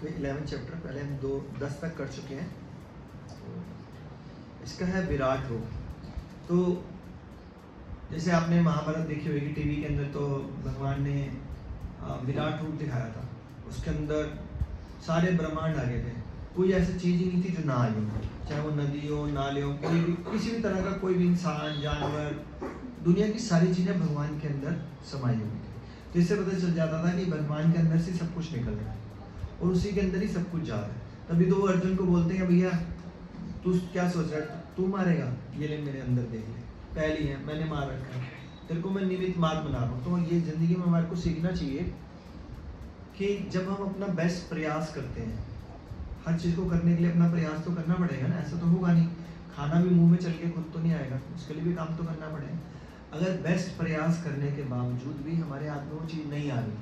तो 11 चैप्टर पहले हम 10 तक कर चुके हैं। इसका है विराट रूप। तो जैसे आपने महाभारत देखी होगी टीवी के अंदर, तो भगवान ने विराट रूप दिखाया था। उसके अंदर सारे ब्रह्मांड आ गए थे, कोई ऐसी चीज़ ही नहीं थी जो ना आई हो, चाहे वो नदी हो, नाले हो, कोई भी किसी भी तरह का कोई भी इंसान, जानवर, दुनिया की सारी चीज़ें भगवान के अंदर समाई हुई थी। तो इससे पता चल जाता था कि भगवान के अंदर से सब कुछ निकल रहा है और उसी के अंदर ही सब कुछ जा रहा है। तभी तो वो अर्जुन को बोलते हैं, भैया तू क्या सोच रहा है, तू मारेगा, ये ले मेरे अंदर देख ले, पहली है मैंने मार रखा है, तेरे को मैं निमित्त मार बना रहा हूँ। तो ये ज़िंदगी में हमारे को सीखना चाहिए कि जब हम अपना बेस्ट प्रयास करते हैं, हर चीज़ को करने के लिए अपना प्रयास तो करना पड़ेगा ना, ऐसा तो होगा नहीं, खाना भी मुंह में चल के खुद तो नहीं आएगा, उसके लिए भी काम तो करना पड़ेगा। अगर बेस्ट प्रयास करने के बावजूद भी हमारे हाथ में वो चीज़ नहीं आ रही,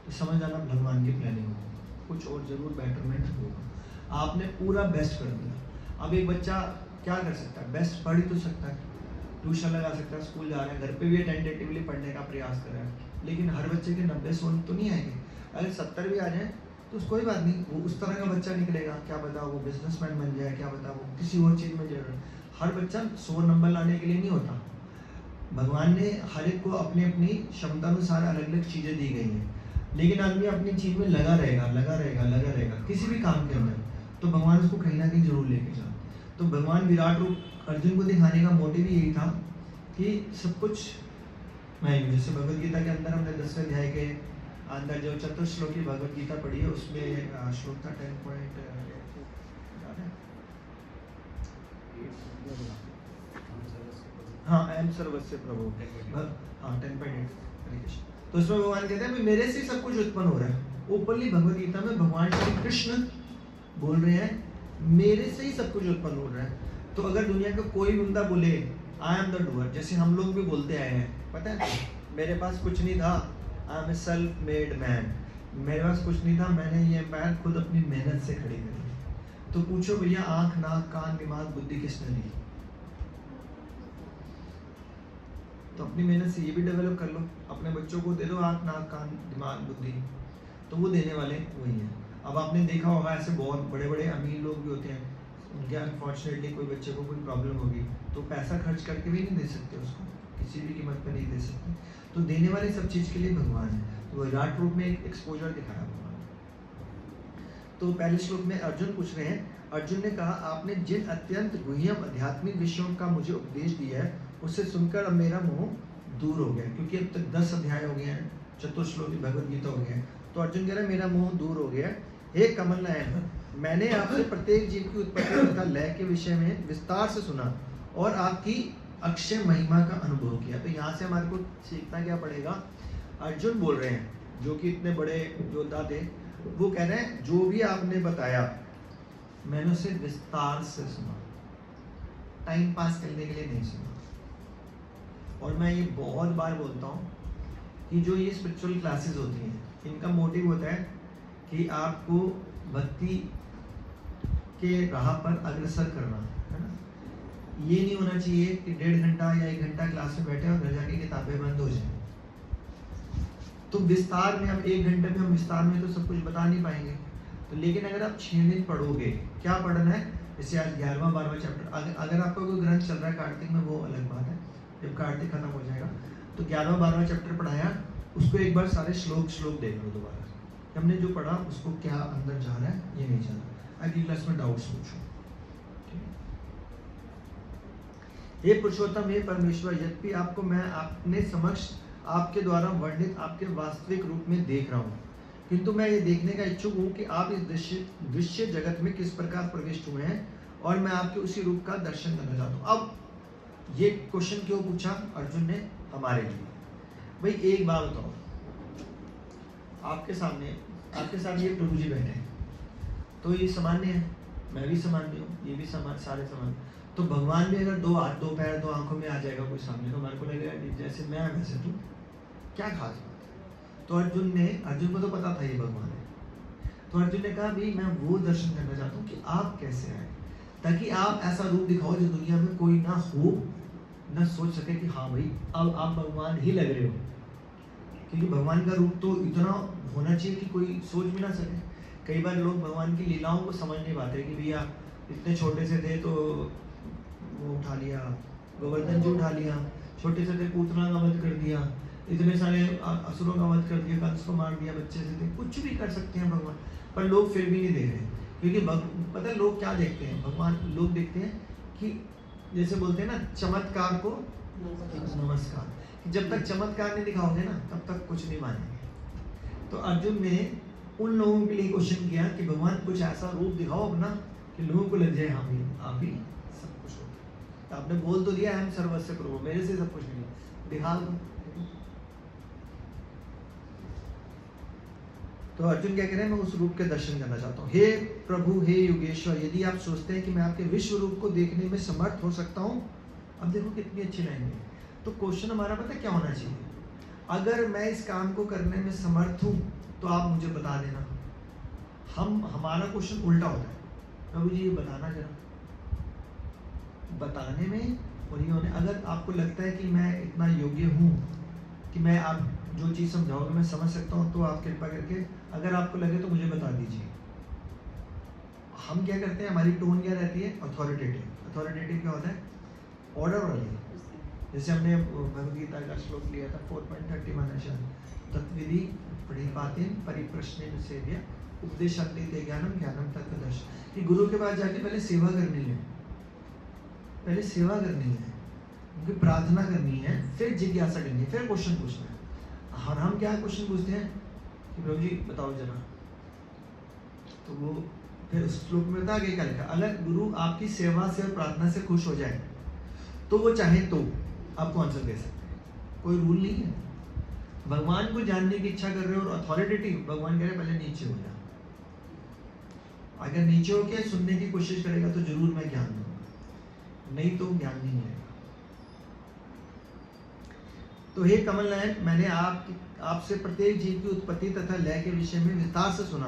तो समझ जाना भगवान की प्लानिंग होगी, कुछ और ज़रूर बेटरमेंट होगा। आपने पूरा बेस्ट कर दिया। अब एक बच्चा क्या कर सकता है, बेस्ट पढ़ ही तो सकता है, ट्यूशन लगा सकता है, स्कूल जा रहा है, घर पे भी टेंटेटिवली पढ़ने का प्रयास कर रहा है, लेकिन हर बच्चे के 90-100 तो नहीं आएंगे। अगर 70 भी आ जाए तो कोई बात नहीं, वो उस तरह का बच्चा निकलेगा, क्या पता वो बिजनेसमैन बन जाए, क्या पता वो किसी और चीज़ में जरूर। हर बच्चा 100 नंबर लाने के लिए नहीं होता। भगवान ने हर एक को अपनी अपनी क्षमता अनुसार अलग अलग चीज़ें दी गई हैं, लेकिन आदमी अपनी चीज़ में लगा रहेगा किसी भी काम के अंदर, तो भगवान उसको कहीं ना कहीं जरूर लेके जाए। तो भगवान विराट रूप अर्जुन को दिखाने का मोटिव यही था कि सब कुछ मैं, जैसे भगवद गीता के अंदर हमने 10वें अध्याय के अंदर जो चतुर्श्लोकी भगवद गीता पढ़ी है, उसमें श्लोक था 10 हाँ एम सर्वस्य प्रभु, हाँ 10.8। तो इसमें भगवान कहते हैं मेरे से सब कुछ उत्पन्न हो रहा है। ओपनली भगवद गीता में भगवान श्री कृष्ण बोल रहे हैं मेरे से ही सब कुछ उत्पन्न हो रहा है। तो अगर दुनिया का कोई बंदा बोले आई एम द डूअर, जैसे हम लोग भी बोलते आए हैं, पता है मेरे पास कुछ नहीं था, I am a self made man, मेरे पास कुछ नहीं था, मैंने ये एम्पायर खुद अपनी मेहनत से खड़ी करी। तो पूछो भैया आंख, नाक, कान, दिमाग, बुद्धि किसने दी? तो अपनी मेहनत से ये भी डेवलप कर लो, अपने बच्चों को दे दो आंख, नाक, कान, दिमाग, बुद्धि, तो वो देने वाले वही हैं। अब आपने देखा होगा ऐसे बहुत बड़े बड़े अमीर लोग भी होते हैं, उनके अनफॉर्चुनेटली कोई बच्चे को कोई प्रॉब्लम होगी तो पैसा खर्च करके भी नहीं दे सकते उसको, किसी भी कीमत पर नहीं दे सकते। तो देने वाले सब चीज़ के लिए भगवान है। तो विराट रूप में एक एक्सपोजर दिखाया भगवान। तो पहले श्लोक में अर्जुन पूछ रहे हैं, अर्जुन ने कहा आपने जिन अत्यंत गुह्यम आध्यात्मिक विषयों का मुझे उपदेश दिया है उससे सुनकर अब मेरा मोह दूर हो गया, क्योंकि अब तक 10 अध्याय हो गए हैं, चतुर्श्लोकी भगवद गीता हो गया है। तो अर्जुन कह रहा है मेरा मोह दूर हो गया। हे कमल नयन, मैंने आपसे प्रत्येक जीव की उत्पत्ति तथा लय के विषय में विस्तार से सुना और आपकी अक्षय महिमा का अनुभव किया। तो यहाँ से हमारे को सीखना क्या पड़ेगा, अर्जुन बोल रहे हैं जो कि इतने बड़े योद्धा थे, वो कह रहे हैं जो भी आपने बताया मैंने उसे विस्तार से सुना, टाइम पास करने के लिए नहीं सुना। और मैं ये बहुत बार बोलता हूँ कि जो ये स्पिरिचुअल क्लासेस होती हैं इनका मोटिव होता है कि आपको भक्ति के राह पर अग्रसर करना है ना। ये नहीं होना चाहिए कि 1.5 घंटा या 1 घंटा क्लास में बैठे और घर जाके किताबें बंद हो जाए। तो विस्तार में, अब 1 घंटे में हम विस्तार में तो सब कुछ बता नहीं पाएंगे, तो लेकिन अगर आप 6 दिन पढ़ोगे, क्या पढ़ना है, जैसे आज 11वां-12वां चैप्टर, अगर आपका कोई ग्रंथ चल रहा है कार्तिक में वो अलग बात है, जब कार्तिक खत्म हो जाएगा तो 11वां-12वां चैप्टर पढ़ाया, उसको एक बार सारे श्लोक देख लो दोबारा, हमने जो पढ़ा उसको क्या अंदर जा रहा है ये नहीं जा रहा। अगली क्लास में डाउट्स पूछो। हे पुरुषोत्तम, हे परमेश्वर, यद्यपि आपको मैं अपने समक्ष आपके द्वारा वर्णित आपके वास्तविक रूप में देख रहा हूँ, किंतु मैं ये देखने का इच्छुक हूँ कि आप इस दृश्य जगत में किस प्रकार प्रविष्ट हुए हैं और मैं आपके उसी रूप का दर्शन करना चाहता हूँ। अब ये क्वेश्चन क्यों पूछा अर्जुन ने हमारे लिए? भाई एक बात बताओ, आपके साथ ये प्रभु जी बैठे हैं, तो ये सामान्य है, मैं भी सामान्य हूँ, ये भी सारे सामान्य। तो भगवान भी अगर 2 हाथ 2 पैर 2 आंखों में आ जाएगा कोई सामने, तो हमारे को लगेगा जैसे मैं वैसे तू, क्या खास बात है? तो अर्जुन को तो पता था ये भगवान है, तो अर्जुन ने कहा भाई मैं वो दर्शन करना चाहता हूँ कि आप कैसे आए, ताकि आप ऐसा रूप दिखाओ जो दुनिया में कोई ना हो, ना सोच सके कि हाँ भाई अब आप भगवान ही लग रहे हो। क्योंकि भगवान का रूप तो इतना होना चाहिए कि कोई सोच भी ना सके। कई बार लोग भगवान की लीलाओं को समझ नहीं पाते कि भैया इतने छोटे से थे तो वो उठा लिया, गोवर्धन जी उठा लिया, छोटे से थे पूतना का वध कर दिया, इतने सारे असुरों का वध कर दिया, कंस को मार दिया, बच्चे से थे, कुछ भी कर सकते हैं भगवान, पर लोग फिर भी नहीं देख रहे। क्योंकि पता है लोग क्या देखते हैं, भगवान लोग देखते हैं कि जैसे बोलते हैं ना, चमत्कार को नमस्कार, जब तक चमत्कार नहीं दिखाओगे ना तब तक कुछ नहीं मानेंगे। तो अर्जुन ने उन लोगों के लिए क्वेश्चन किया कि भगवान कुछ ऐसा रूप दिखाओ अपना कि लोगों को लग जाए हाँ भी आप ही सब कुछ हो। तो आपने बोल तो दिया हम सर्वस्व प्रभु, मेरे से सब कुछ नहीं, दिखा दो। तो अर्जुन क्या कह रहे हैं, मैं उस रूप के दर्शन करना चाहता हूँ। हे प्रभु, हे योगेश्वर, यदि आप सोचते हैं कि मैं आपके विश्व रूप को देखने में समर्थ हो सकता हूँ। अब देखो कितनी अच्छी लाइन है। तो क्वेश्चन हमारा पता क्या होना चाहिए, अगर मैं इस काम को करने में समर्थ हूँ तो आप मुझे बता देना। हमारा क्वेश्चन उल्टा होता है, प्रभु जी ये बताना जरा, बताने में और ये होने। अगर आपको लगता है कि मैं इतना योग्य हूँ कि मैं आप जो चीज़ समझाओगे मैं समझ सकता हूँ, तो आप कृपा करके अगर आपको लगे तो मुझे बता दीजिए। हम क्या करते हैं, हमारी टोन क्या रहती है, अथॉरिटेटिव। अथॉरिटेटिव क्या होता है, ऑर्डर वाली। जैसे हमने भगवद गीता का श्लोक लिया था 4.31 तत्विधि प्रणिपातेन परिप्रश्नेन सेव्य उपदेशान्ते ते ज्ञानम ज्ञानम तत्त्वदर्श। कि गुरु के पास जाके पहले सेवा करनी है, पहले सेवा करनी है, उनकी प्रार्थना करनी है, फिर जिज्ञासा करनी है, फिर क्वेश्चन पूछना है। और हम क्या क्वेश्चन पूछते हैं कि प्रभु जी बताओ जरा, तो वो फिर उस श्लोक में बता क्या लिखा, अगर गुरु आपकी सेवा से और प्रार्थना से खुश हो जाए तो वो चाहे तो आपको आंसर दे सकते हैं, कोई रूल नहीं है। भगवान को जानने की इच्छा कर रहे हो और अथॉरिटेटिव, भगवान कह रहे पहले नीचे हो जा। अगर नीचे होके सुनने की कोशिश करेगा तो जरूर मैं ज्ञान दूंगा, नहीं तो ज्ञान नहीं मिलेगा। तो हे कमल नयन, मैंने आपसे प्रत्येक जीव की उत्पत्ति तथा लय के विषय में विस्तार से सुना।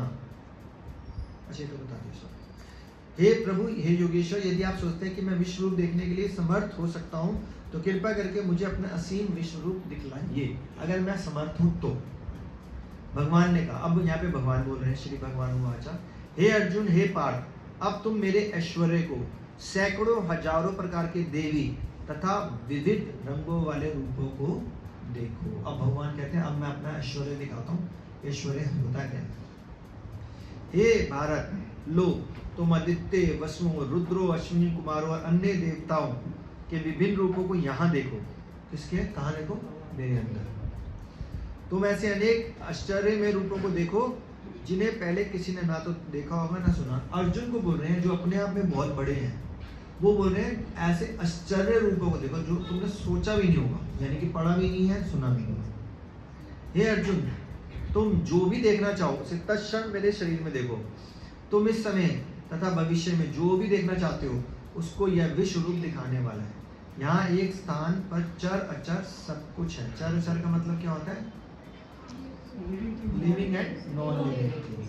अच्छा तो बता दीजिए। हे प्रभु, हे योगेश्वर, यदि आप सोचते हैं कि मैं विश्व रूप देखने के लिए समर्थ हो सकता हूँ तो कृपा करके मुझे अपना असीम विश्व रूप दिखलाइए, अगर मैं समर्थ हूँ तो। भगवान ने कहा, अब यहाँ पे भगवान बोल रहे हैं, श्री भगवान वाचा, हे अर्जुन, हे पार्थ, अब तुम मेरे ऐश्वर्य को, सैकड़ों हजारों प्रकार के देवी तथा विविध रंगों वाले रूपों को देखो। अब भगवान कहते हैं अब मैं अपना ऐश्वर्य दिखाता हूँ। ऐश्वर्य होता क्या है? हे भारत, लो तुम आदित्य, वसुओं, रुद्रो, अश्विनी कुमारों और अन्य देवताओं के विभिन्न रूपों को यहाँ देखो। किसके? कहाँ देखो? मेरे अंदर। तुम ऐसे अनेक आश्चर्य में रूपों को देखो जिन्हें पहले किसी ने ना तो देखा होगा ना सुना। अर्जुन को बोल रहे हैं जो अपने आप में बहुत बड़े हैं, वो बोल रहे हैं ऐसे आश्चर्य रूपों को देखो जो तुमने सोचा भी नहीं होगा, यानी कि पढ़ा भी नहीं है, सुना भी नहीं है। हे अर्जुन, तुम जो भी देखना चाहो उसे तत्क्षण मेरे शरीर में देखो। तुम इस समय तथा भविष्य में जो भी देखना चाहते हो उसको यह विश्व रूप दिखाने वाला है। यहाँ एक स्थान पर चर अचर सब कुछ है। चर अचर का मतलब क्या होता है? Living and non living.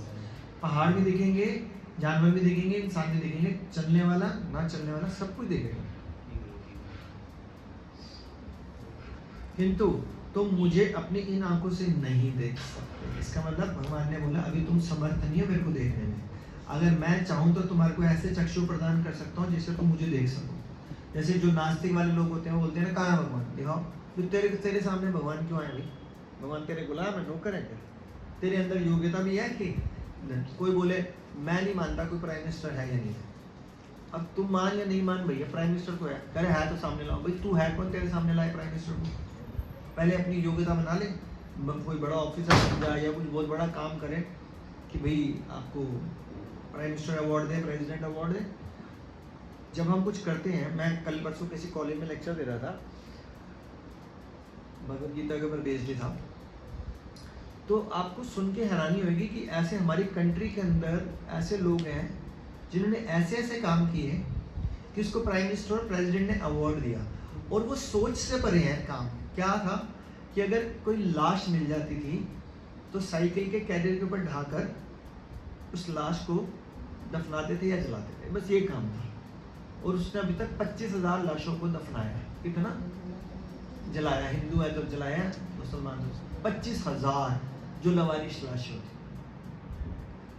पहाड़ भी दिखेंगे, जानवर भी देखेंगे, इंसान भी देखेंगे, चलने वाला ना चलने वाला सब कुछ देखेगा। किंतु तुम मुझे अपनी इन आंखों से नहीं देख सकते। इसका मतलब भगवान ने बोला अभी तुम समर्थ नहीं हो मेरे को देखने में। अगर मैं चाहूँ तो तुम्हारे को ऐसे चक्षु प्रदान कर सकता हूँ जिससे तुम मुझे देख सको। जैसे जो नास्तिक वाले लोग होते हैं वो बोलते हैं ना, कहाँ है भगवान, दिखाओ। तो तेरे सामने भगवान क्यों आए भाई? भगवान तेरे गुलाम है, नौकर है क्या? तेरे अंदर योग्यता भी है कि कोई बोले मैं नहीं मानता कोई प्राइम मिनिस्टर है या नहीं है। अब तुम मान या नहीं मान भैया, प्राइम मिनिस्टर को है, करे है तो सामने लाओ। भाई तू है कौन तेरे सामने लाए प्राइम मिनिस्टर को? पहले अपनी योग्यता बना ले, कोई बड़ा ऑफिसर बन जाए या कुछ बहुत बड़ा काम करे कि भाई आपको प्राइम मिनिस्टर अवार्ड दे, प्रेसिडेंट अवार्ड दे। जब हम कुछ करते हैं, मैं कल परसों किसी कॉलेज में लेक्चर दे रहा था, भगवद गीता के ऊपर बेस्ड था, तो आपको सुन के हैरानी होगी कि ऐसे हमारी कंट्री के अंदर ऐसे लोग हैं जिन्होंने ऐसे ऐसे काम किए कि उसको प्राइम मिनिस्टर और प्रेसिडेंट ने अवार्ड दिया। और वो सोच से परे है काम। क्या था कि अगर कोई लाश मिल जाती थी तो साइकिल के कैरियर के ऊपर ढाकर उस लाश को दफनाते थे या जलाते थे, बस ये काम था। और उसने अभी तक 25,000 लाशों को दफनाया। कितना जलाया? हिंदू है तो जलाया, मुसलमान तो 25,000 जो लवारिश लाशें होती।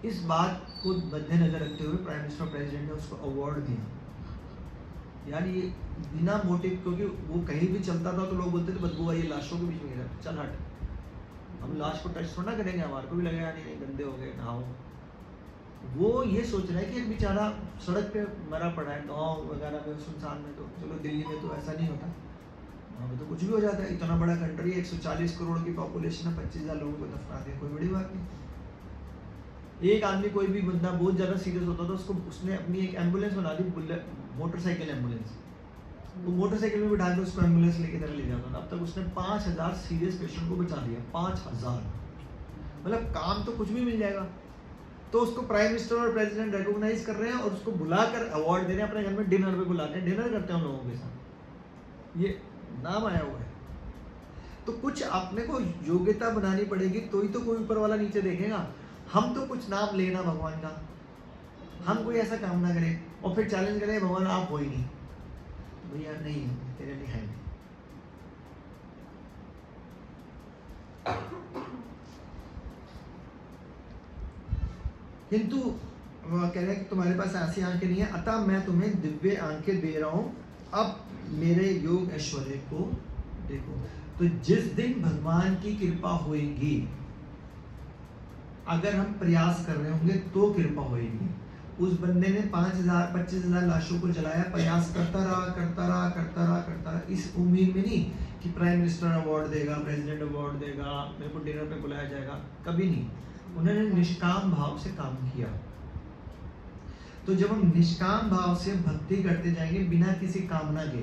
इस बात को मद्देनजर रखते हुए प्राइम मिनिस्टर प्रेसिडेंट ने उसको अवार्ड दिया। यार ये बिना मोटिव, क्योंकि वो कहीं भी चलता था तो लोग बोलते थे बदबू आई लाशों के बीच में गिरा, चल हट, हम लाश को टच थोड़ा करेंगे, हमारे को भी लगेगा नहीं गंदे हो गए नहाओ। वो ये सोच रहा है कि एक बेचारा सड़क पे मरा पड़ा है, गाँव वगैरह में सुनसान में, तो चलो दिल्ली में तो ऐसा नहीं होता, वहाँ पे तो कुछ भी हो जाता है, इतना बड़ा कंट्री है, 140 करोड़ की पॉपुलेशन है, 25,000 लोगों को दफना दिया, कोई बड़ी बात नहीं। एक आदमी, कोई भी बंदा बहुत ज़्यादा सीरियस होता था, उसको उसने अपनी एक एम्बुलेंस बना दी, मोटरसाइकिल एम्बुलेंस, वो मोटरसाइकिल में बिठा के उसको एम्बुलेंस लेके तरह ले जाता था। अब तक उसने 5,000 सीरियस पेशेंट को बचा दिया, 5,000, मतलब काम तो कुछ भी मिल जाएगा। तो उसको प्राइम मिनिस्टर और प्रेसिडेंट रिकॉग्नाइज कर रहे हैं और उसको बुलाकर अवार्ड दे रहे हैं, अपने घर में डिनर पे बुलाते हैं, डिनर करते हैं हम लोगों के साथ, ये नाम आया हुआ है। तो कुछ अपने को योग्यता बनानी पड़ेगी, तो ही तो कोई ऊपर वाला नीचे देखेगा। हम तो कुछ नाम लेना भगवान का, हम कोई ऐसा काम ना करें और फिर चैलेंज करें भगवान आप हो ही नहीं, तो भैया नहीं है, तेरे लिए है नहीं। किंतु वो कह रहे हैं कि तुम्हारे पास ऐसी आंखें नहीं है, अतः मैं तुम्हें दिव्य आंखें दे रहा हूं, अब मेरे योग ऐश्वर्य को देखो। तो जिस दिन भगवान की कृपा होगी, अगर हम प्रयास कर रहे होंगे तो कृपा होगी। उस बंदे ने 5,000 25,000 लाशों को जलाया, प्रयास करता रहा, इस उम्मीद में नहीं कि प्राइम मिनिस्टर अवार्ड देगा, प्रेसिडेंट अवार्ड देगा, मेरे को डिनर पे बुलाया जाएगा, कभी नहीं। उन्होंने निष्काम भाव से काम किया। तो जब हम निष्काम भाव से भक्ति करते जाएंगे बिना किसी कामना के,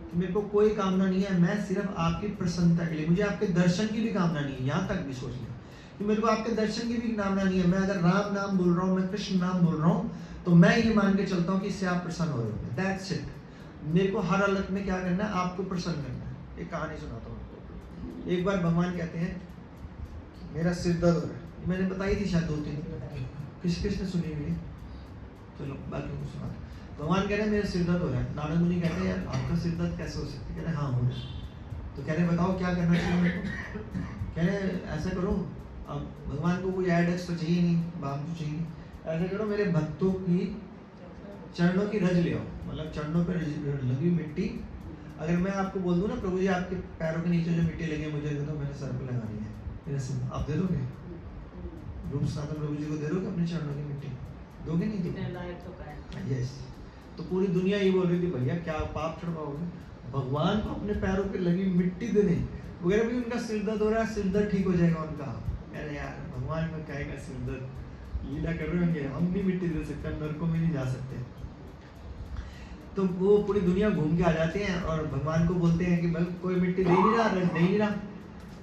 कि मेरे को कोई कामना नहीं है, मैं सिर्फ आपकी प्रसन्नता के लिए, मुझे आपके दर्शन की भी कामना नहीं है, यहाँ तक भी सोच लिया कि मेरे को आपके दर्शन की भी कामना नहीं है, मैं अगर राम नाम बोल रहा हूँ, मैं कृष्ण नाम बोल रहा हूँ, तो मैं ये मान के चलता हूँ कि इससे आप प्रसन्न हो रहे हो, दैट्स इट। मेरे को हर हालत में क्या करना है, आपको प्रसन्न करना है। एक कहानी सुनाता हूँ आपको। एक बार भगवान कहते हैं मेरा सिर दर्द हो रहा है, मैंने बताई थी शायद 2-3 किसने सुनी हुई है, चलो बाकी को सुना। भगवान कह रहे हैं मेरा सिर दर्द हो रहा है। नारद मुनि कहते हैं यार आपका सिर दर्द कैसे हो सकता है? कह रहे हाँ हो रहा है। तो कह रहे बताओ क्या करना चाहिए मेरे को? कह रहे ऐसा करो, अब भगवान को कोई एडेक्स तो चाहिए नहीं, बाम तो चाहिए नहीं, ऐसा करो मेरे भक्तों की चरणों की रज ले आओ, मतलब चरणों पर लगी मिट्टी। अगर मैं आपको बोल दूँ ना प्रभु जी आपके पैरों के नीचे जो मिट्टी लगी है मुझे दे दो, मैंने सर पर लगा दी है, मेरा सिर आप दे दोगे? रूप सनातन प्रभु जी को दे दोगे अपने चरणों की मिट्टी? दोगे नहीं दोगे? यस। तो पूरी दुनिया ये बोल रही थी भैया क्या पाप छुड़वाओगे? भगवान को अपने पैरों पे लगी मिट्टी देने, वगैरह भी उनका सिर दर्द हो रहा है, सिर दर्द ठीक हो जाएगा उनका। अरे यार भगवान में कहेगा सिर दर्द, लीला कर रहे होंगे, हम भी मिट्टी दे सकते हैं, नरकों में नहीं जा सकते। तो वो पूरी दुनिया घूम के आ जाते हैं और भगवान को बोलते हैं कि भाई कोई मिट्टी दे नहीं रहा, रज दे नहीं रहा।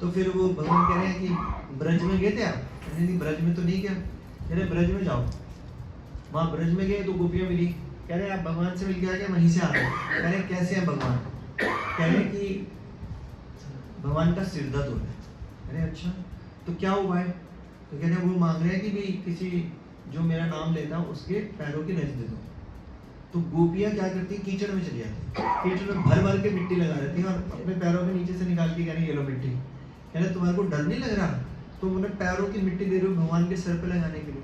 तो फिर वो भगवान कह रहे हैं कि ब्रज में गए थे आप? नहीं ब्रज में तो नहीं गया। कह रहे ब्रज में जाओ। वहाँ ब्रज में गए तो गोपियाँ मिली, कह रहे आप भगवान से मिल के आ गए? वहीं से आ रहे। कह रहे कैसे हैं भगवान? कह रहे कि भगवान का सिर दर्द हो रहा है। अरे अच्छा तो क्या हुआ है? तो कह रहे वो मांग रहे हैं कि भाई किसी जो मेरा नाम लेता है उसके पैरों की रज दे दो। तो गोपियाँ क्या करती हैं, कीचड़ में चली जाती, कीचड़ में भर भर के मिट्टी लगा देती हैं और अपने पैरों के नीचे से निकाल के कह रहे ये लो मिट्टी। कह रहे तुम्हारे को डर नहीं लग रहा? तो उन्हें पैरों की मिट्टी दे रहे हो भगवान के सिर पे लगाने के लिए।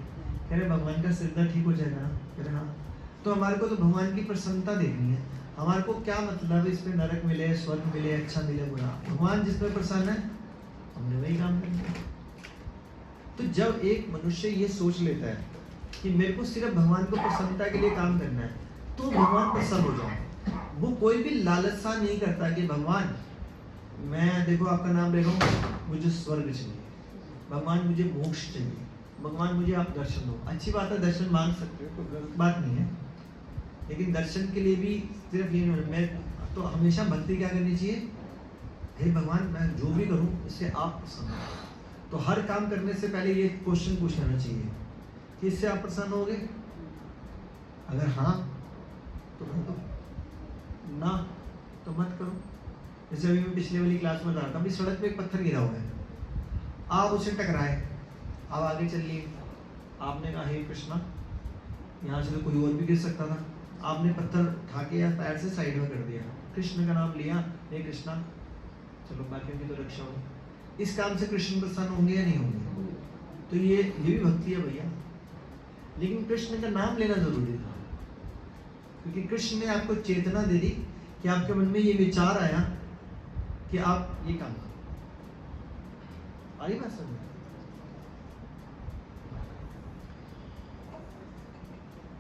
कह रहे भगवान का सिर दर्द ठीक हो जाएगा ना? कह रहे हाँ। तो हमारे को तो भगवान की प्रसन्नता देखनी है, हमारे को क्या मतलब इस पे नरक मिले, स्वर्ग मिले, अच्छा मिले, बुरा, भगवान जिसमें प्रसन्न है हमने वही काम करना है। तो जब एक मनुष्य ये सोच लेता है कि मेरे को सिर्फ भगवान को प्रसन्नता के लिए काम करना है, तो भगवान प्रसन्न हो जाए। वो कोई भी लालसा नहीं करता कि भगवान मैं देखो आपका नाम ले रहा हूँ, मुझे स्वर्ग चाहिए, भगवान मुझे मोक्ष चाहिए, भगवान मुझे आप दर्शन दो। अच्छी बात है, दर्शन मांग सकते हो, कोई गलत बात नहीं है, लेकिन दर्शन के लिए भी सिर्फ ये नहीं, मैं तो हमेशा भक्ति क्या करनी चाहिए, हे भगवान मैं जो भी करूँ इससे आप प्रसन्न हो। तो हर काम करने से पहले ये क्वेश्चन पूछ लेना चाहिए कि इससे आप प्रसन्न होगे? अगर हाँ तो कर दो, ना तो मत करो। जैसे अभी मैं पिछले वाली क्लास में बता रहा था, अभी सड़क पे एक पत्थर गिरा हुआ है, आप उसे टकराए, आप आगे चलिए, आपने कहा हे कृष्णा, यहाँ से तो कोई और भी गिर सकता था, आपने पत्थर उठा के या पैर से साइड में कर दिया, कृष्ण का नाम लिया, हे कृष्णा, चलो बाकियों की तो रक्षा हो। इस काम से कृष्ण प्रसन्न होंगे या नहीं होंगे? तो ये भी भक्ति है भैया। लेकिन कृष्ण का नाम लेना जरूरी था, क्योंकि कृष्ण ने आपको चेतना दे दी कि आपके मन में ये विचार आया कि आप ये काम करो। आ रही बात समझ?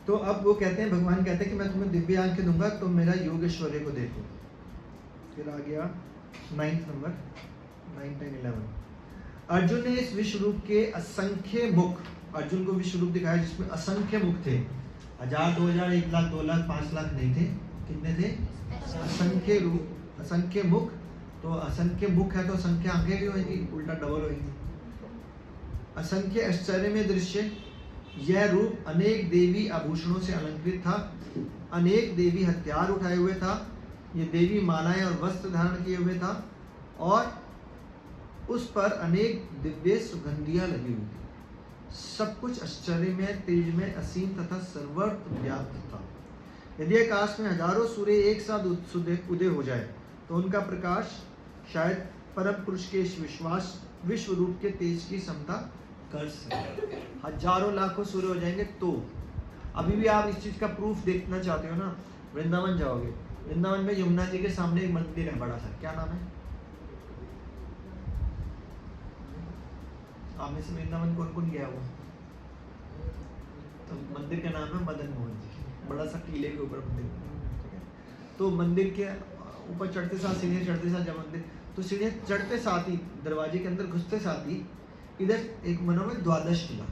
तो अब वो कहते हैं, भगवान कहते हैं कि मैं तुम्हें दिव्य आंखें दूंगा, तुम मेरा योग ऐश्वर्य को देखो। फिर आ गया 9th नंबर, 9, 10, 11। अर्जुन ने इस विश्व रूप के असंख्य मुख, अर्जुन को विश्व रूप दिखाया जिसमें असंख्य मुख थे। 1000, 2000, 1 लाख, 2 लाख, 5 लाख नहीं थे। कितने थे? असंख्य रूप, असंख्य मुख। तो असंख्य मुख है तो असंख्य आंखें भी होंगी, उल्टा डबल होंगी। असंख्य आश्चर्य में दृश्य, यह रूप अनेक देवी आभूषणों से अलंकृत था, अनेक देवी हथियार उठाए हुए था, ये देवी मालाएं और वस्त्र धारण किए हुए था, और उस पर अनेक दिव्य सुगंधियां लगी हुई थी। सब कुछ आश्चर्य में, तेज में, असीम तथा सर्वत्र व्याप्त था। यदि आकाश में हजारों सूर्य एक साथ उदय हो जाए तो उनका प्रकाश शायद परम पुरुष के विश्व रूप के तेज की समता कर सके। हजारों लाखों सूर्य हो जाएंगे तो। अभी भी आप इस चीज का प्रूफ देखना चाहते हो ना, वृंदावन जाओगे, वृंदावन में यमुना जी के सामने एक मंदिर है बड़ा सा, क्या नाम है? आप में से वृंदावन कौन कौन गया हुआ? तो मंदिर का नाम है मदन मोहन जी, बड़ा सा टीले के ऊपर मंदिर। तो मंदिर के ऊपर चढ़ते साथ, सीढ़ियाँ चढ़ते साथ, जब मंदिर, तो सीढ़ियाँ चढ़ते साथ ही, दरवाजे के अंदर घुसते साथ ही इधर एक बना हुआ द्वादश किला,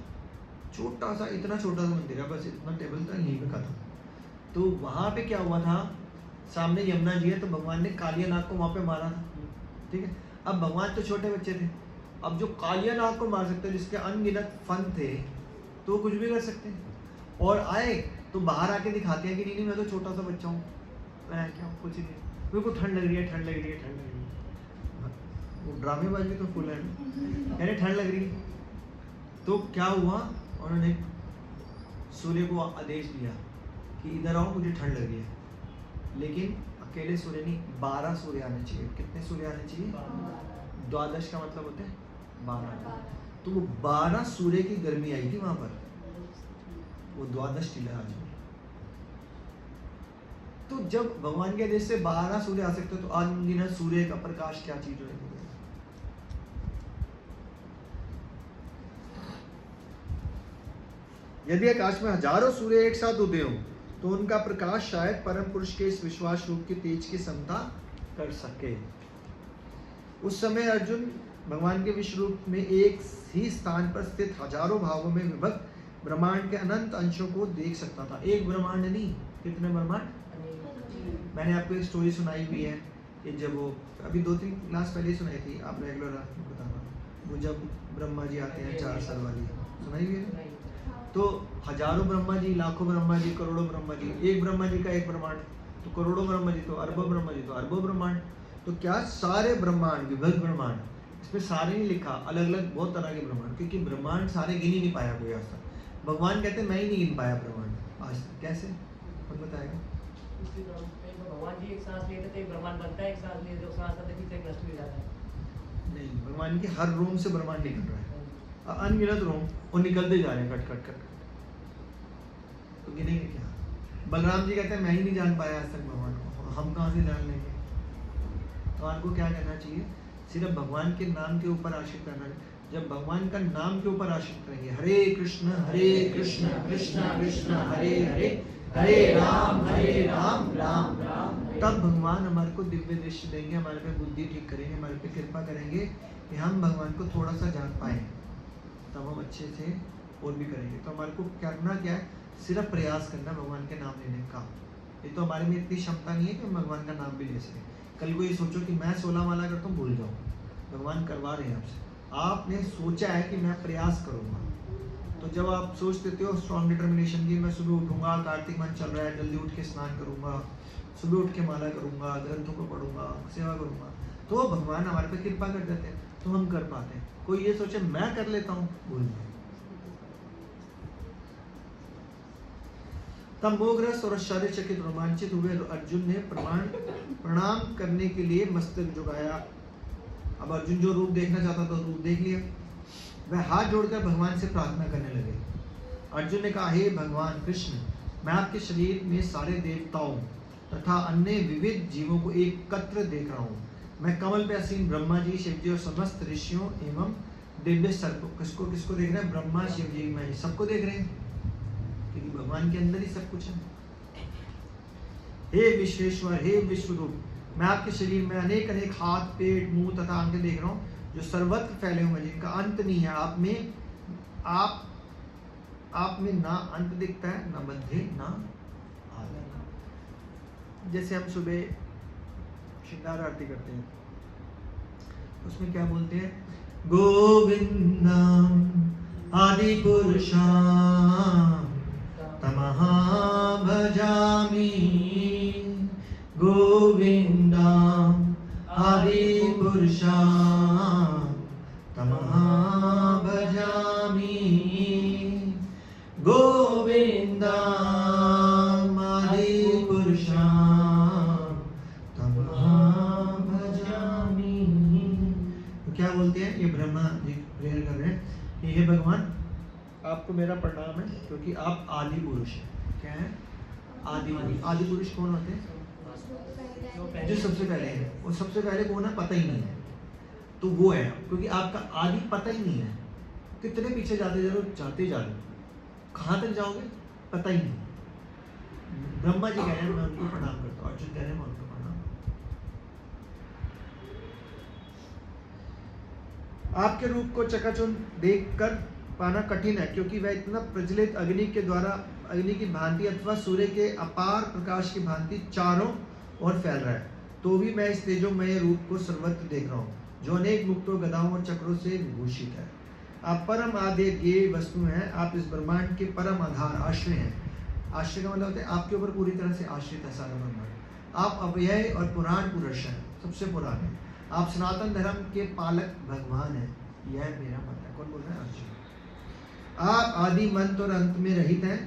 छोटा सा, इतना छोटा सा मंदिर है, बस इतना टेबल था, यहीं पे खत्म। तो वहाँ पे क्या हुआ था, सामने यमुना जी है, तो भगवान ने कालिया नाग को वहाँ पे मारा था, ठीक है। अब भगवान तो छोटे बच्चे थे, अब जो कालिया नाग को मार सकते, जिसके अनगिनत फन थे, तो कुछ भी कर सकते हैं। और आए तो बाहर आके दिखाते हैं कि नहीं मैं तो छोटा सा बच्चा हूँ, मैं क्या कुछ नहीं, मेरे को ठंड लग रही है, ठंड लग रही है, ठंड लग रही है। वो ड्रामेबाजी तो फुल है, यानी ठंड लग रही है। तो क्या हुआ, उन्होंने सूर्य को आदेश दिया कि इधर आओ, मुझे ठंड लग रही है। लेकिन अकेले सूर्य नहीं, 12 सूर्य आने चाहिए। कितने सूर्य आने चाहिए? 12 का मतलब होता है 12। तो वो 12 सूर्य की गर्मी आई थी वहां पर, वो 12 टीला आज। तो जब भगवान के आदेश से 12 सूर्य आ सकते तो अनगिनत सूर्य का प्रकाश क्या चीज है? यदि आकाश में हजारों सूर्य एक साथ उदय हो तो उनका प्रकाश शायद परम पुरुष के इस विश्वास रूप के तेज की समता कर सके। उस समय अर्जुन भगवान के विश्व रूप में एक ही स्थान पर स्थित हजारों भागों में विभक्त ब्रह्मांड के अनंत अंशों को देख सकता था। एक ब्रह्मांड नहीं, कितने ब्रह्मांड? मैंने आपको एक स्टोरी सुनाई भी है कि जब वो अभी 2-3 क्लास पहले ही सुनाई थी, आप रेगुलर बताना, वो जब ब्रह्मा जी आते हैं 4 साल वाली, सुनाई भी है। तो हजारों ब्रह्मा जी, लाखों ब्रह्मा जी, करोड़ों ब्रह्मा जी, एक ब्रह्मा जी का एक ब्रह्मांड, तो करोड़ों ब्रह्मा जी, तो अरबों ब्रह्मा जी, तो अरबों ब्रह्मांड। तो क्या सारे ब्रह्मांड, विभक्त ब्रह्मांड, इसमें सारे नहीं लिखा, अलग अलग बहुत तरह के ब्रह्मांड, क्योंकि ब्रह्मांड सारे गिन ही नहीं पाया कोई आज तक। भगवान कहते हैं मैं ही नहीं गिन पाया ब्रह्मांड आज तक। कैसे? कौन बताएगा? भगवान जी एक सांस लेते थे ब्रह्मांड बनता है, एक सांस लेते तो सांस आते ही नष्ट हो जाता है। नहीं, भगवान के हर रूम से ब्रह्मांड निकल रहा है, अनगिनत रूम, वो निकलते जा रहे हैं कट कट कट। तो गिनेंगे क्या? बलराम जी कहते हैं मैं ही नहीं जान पाया आज तक भगवान को, हम कहाँ से जान लेंगे? तो आपको क्या करना चाहिए? सिर्फ भगवान के नाम के ऊपर आश्रित करना है। जब भगवान का नाम के ऊपर आश्रित रहेंगे, हरे कृष्ण कृष्ण कृष्ण हरे हरे, हरे राम राम राम, तब भगवान हमारे को दिव्य दृष्टि देंगे, हमारे पे बुद्धि ठीक करेंगे, हमारे पे कृपा करेंगे कि हम भगवान को थोड़ा सा जान पाए, तब हम अच्छे से और भी करेंगे। तो हमारे को करना क्या है? सिर्फ प्रयास करना भगवान के नाम लेने का। ये तो हमारे में इतनी क्षमता नहीं है कि हम भगवान का नाम भी ले सकें। कल को ये सोचो कि मैं 16 माला करता हूँ, भूल जाऊँ, भगवान करवा रहे हैं आपसे। आपने सोचा है कि मैं प्रयास करूँगा, तो जब आप सोच देते हो स्ट्रॉन्ग डिटर्मिनेशन की, मैं सुबह उठूंगा, कार्तिक मास चल रहा है, जल्दी उठ के स्नान करूंगा, सुबह उठ के माला करूंगा, ग्रंथों को पढ़ूंगा, सेवा करूंगा, तो भगवान हमारे पे कृपा कर देते हैं, तो हम कर पाते हैं। कोई ये सोचे मैं कर लेता हूँ, भूल जाए। तब मोहग्रस्त और आश्चर्यचकित रोमांचित हुए अर्जुन ने प्रणाम करने के लिए मस्तक झुकाया। अब अर्जुन जो रूप देखना चाहता था रूप देख लिया। वह हाथ जोड़कर भगवान से प्रार्थना करने लगे। अर्जुन ने कहा, हे भगवान कृष्ण, मैं आपके शरीर में सारे देवताओं तथा अन्य विविध जीवों को एकत्र देख रहा हूँ। मैं कमल पे आसीन ब्रह्मा जी, शिव जी और समस्त ऋषियों एवं दिव्य सर्प किसको किसको देख रहे हैं? ब्रह्मा, शिव जी, मैं सबको देख रहे हैं, क्योंकि भगवान के अंदर ही सब कुछ है। हे विश्वेश्वर, हे विश्वरूप, मैं आपके शरीर में अनेक अनेक हाथ, पेट, मुंह तथा आंखें देख रहा हूँ, जो सर्वत्र फैले हुए हैं, जिनका अंत नहीं है। आप में ना अंत दिखता है, ना मध्य, ना आदि। जैसे हम सुबह श्रृंगार आरती करते हैं, उसमें क्या बोलते हैं? गोविंदम आदि पुरुषम तमहा भजामि, गोविंदम आदि पुरुषम तमहा भजामि, गोविंदम आदि पुरुषम तमहा भजामि। तो क्या बोलते हैं? ये ब्रह्मा जी प्रेयर कर रहे हैं कि हे भगवान, आपको मेरा प्रणाम है, क्योंकि आप आदि पुरुष हैं। क्या है? आदि पुरुष। आदि पुरुष कौन होते हैं? जो सबसे पहले है। वो सबसे पहले कौन है पता ही नहीं है, तो वो है, क्योंकि आपका आदि पता ही नहीं है। कितने पीछे जाते जा रहे हो, कहाँ तक जाओगे पता ही नहीं। ब्रह्मा जी कह रहे हैं मैं उनको प्रणाम करता हूँ, अर्जुन कह रहे हैं मैं उनको प्रणाम। आपके रूप को चकाचौंध देखकर पाना कठिन है, क्योंकि वह इतना प्रज्वलित अग्नि के द्वारा अग्नि की भांति अथवा सूर्य के अपार प्रकाश की भांति चारों ओर फैल रहा है। तो भी मैं इस तेजोमय रूप को सर्वत्र देख रहा हूँ, जो अनेक मुक्तों, गदाओं और चक्रों से विभूषित है। आप परम आद्य वस्तु हैं। आप इस ब्रह्मांड के परम आधार, आश्रय हैं। आश्रय का मतलब होता है आपके ऊपर पूरी तरह से आश्रित है सारा ब्रह्मांड। आप अव्यय और पुराण पुरुष हैं, सबसे पुराने। आप सनातन धर्म के पालक भगवान हैं, यह मेरा मत है। कौन बोल रहा है? अर्जुन। आप आदि, मध्य और अंत में रहित हैं,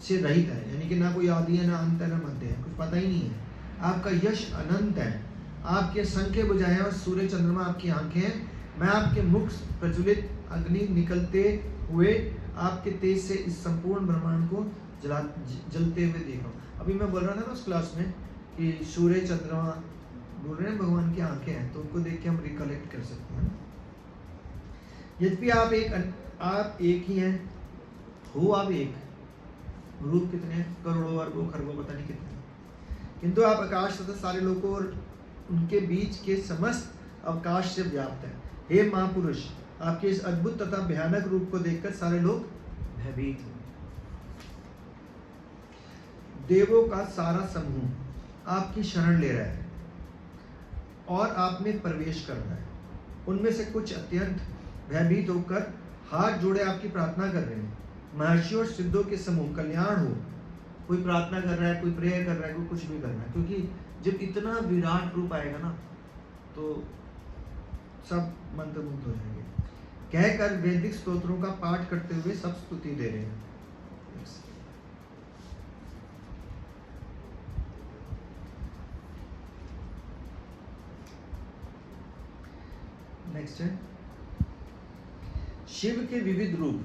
से रहित है, यानी कि ना कोई आदि है, ना अंत है, ना मध्य है, कुछ पता ही नहीं है। आपका यश अनंत है। आपके संख्य बुझाएं और सूर्य चंद्रमा आपकी आंखें हैं। मैं आपके मुख प्रज्वलित अग्नि निकलते हुए आपके तेज से इस संपूर्ण ब्रह्मांड को जलते हुए देख रहा हूँ। अभी मैं बोल रहा था ना उस क्लास में कि सूर्य चंद्रमा बोल रहे हैं भगवान की आंखें हैं, तो उनको देख के हम रिकलेक्ट कर सकते हैं। यद्यपि आप एक ही हैं, हो आप एक, रूप कितने हैं? करोड़ों, अरबों, खरबों, पता नहीं कितने, किंतु आप आकाश तथा सारे लोगों और उनके बीच के समस्त अवकाश से व्याप्त है। हे महापुरुष, आपके इस अद्भुत तथा भयानक रूप को देखकर सारे लोग भयभीत हैं। देवों का सारा समूह आपकी शरण ले रहा है और आप में प्रवेश कर रहा है। उनमें से कुछ अत्यंत भयभीत होकर हाथ जोड़े आपकी प्रार्थना कर रहे हैं। महर्षियों और सिद्धों के समूह कल्याण हो। कोई प्रार्थना कर रहा है, कोई प्रेयर कर रहा है, कोई कुछ भी कर रहा है, क्योंकि जब इतना विराट रूप आएगा ना तो सब मंत्रमुग्ध हो जाएंगे। कहकर वैदिक स्तोत्रों का पाठ करते हुए सब स्तुति दे रहे हैं। नेक्स्ट है शिव के विविध रूप,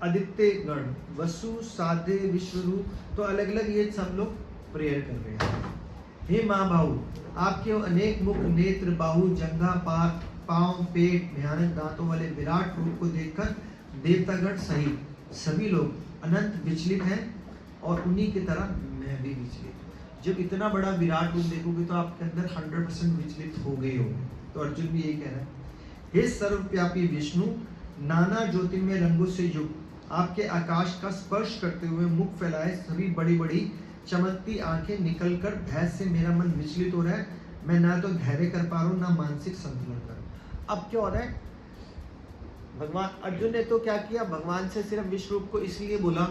आदित्य गण, वसु, साधे, विश्वरूप, तो अलग अलग ये सब लोग प्रेयर कर रहे हैं। हे महाबाहु, आपके अनेक मुख, नेत्र, बाहु, जंघा, पांव, पेट, भयानक दांतों वाले विराट रूप को देखकर देवतागण सहित सभी लोग अनंत विचलित हैं, और उन्हीं की तरह मैं भी विचलित। जब इतना बड़ा विराट रूप देखोगे तो आपके अंदर 100% विचलित हो गए होंगे। तो अर्जुन भी यही कह रहा है। हे सर्वव्यापी विष्णु, नाना ज्योतिर्मय रंगों से युक्त, आपके आकाश का स्पर्श करते हुए मुख फैलाए सभी बड़ी बड़ी चमकती आंखें निकलकर भय से मेरा मन विचलित हो रहा है। मैं ना तो धैर्य कर पा रहा हूँ, ना मानसिक संतुलन कर। अब क्या हो रहा है? भगवान अर्जुन ने तो क्या किया, भगवान से सिर्फ विश्व रूप को इसलिए बोला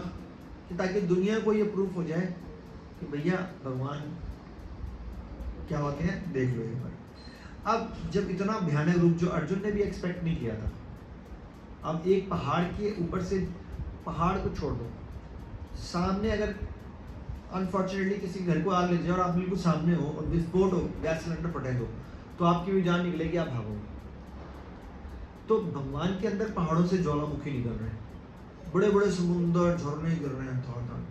कि ताकि दुनिया को ये प्रूफ हो जाए कि भैया भगवान क्या होते हैं, देख लो एक बार। अब जब इतना भयानक रूप जो अर्जुन ने भी एक्सपेक्ट नहीं किया था, अब एक पहाड़ के ऊपर से, पहाड़ को छोड़ दो, सामने अगर अनफॉर्चुनेटली किसी घर को आग लग जाए और आप बिल्कुल सामने हो और विस्फोट हो, गैस सिलेंडर फटे दो, तो आपकी भी जान निकलेगी, आप भागोगे। तो भगवान के अंदर पहाड़ों से ज्वालामुखी निकल रहे हैं, बड़े बड़े समुंदर झरने गिर रहे हैं थोड़ा थोड़ा।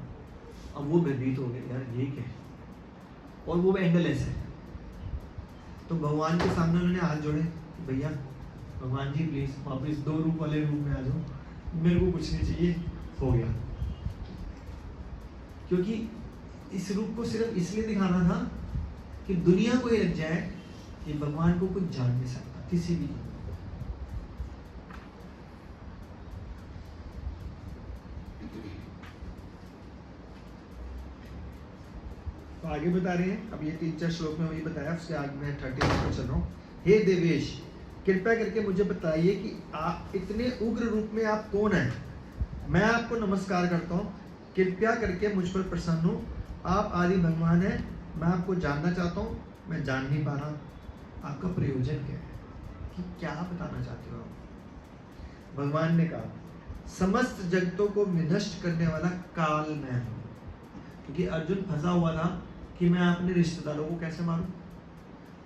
अब वो भयभीत हो गए, यार ये क्या है, और वो एंडलेस है। तो भगवान के सामने उन्होंने हाथ जोड़े, भैया भगवान जी प्लीज वापस 2 रूप वाले रूप में आ जाओ, मेरे को कुछ नहीं चाहिए, हो गया। क्योंकि इस रूप को सिर्फ इसलिए दिखाना था कि दुनिया को ये लग जाए कि भगवान को कुछ जान नहीं सकता किसी भी। तो आगे बता रहे हैं, अब ये 3-4 श्लोक में वही बताया, उसके आगे मैं 30 में चल रहा हूँ। हे देवेश, कृपया करके मुझे बताइए कि आप इतने उग्र रूप में आप कौन हैं। मैं आपको नमस्कार करता हूँ, कृपया करके मुझ पर प्रसन्न हो। आप आदि भगवान हैं, मैं आपको जानना चाहता हूँ, मैं जान नहीं पा रहा। आपका प्रयोजन क्या है, कि क्या बताना चाहते हो आप। भगवान ने कहा, समस्त जगतों को विनष्ट करने वाला काल मैं हूँ। क्योंकि अर्जुन फंसा हुआ था कि मैं अपने रिश्तेदारों को कैसे मारूं,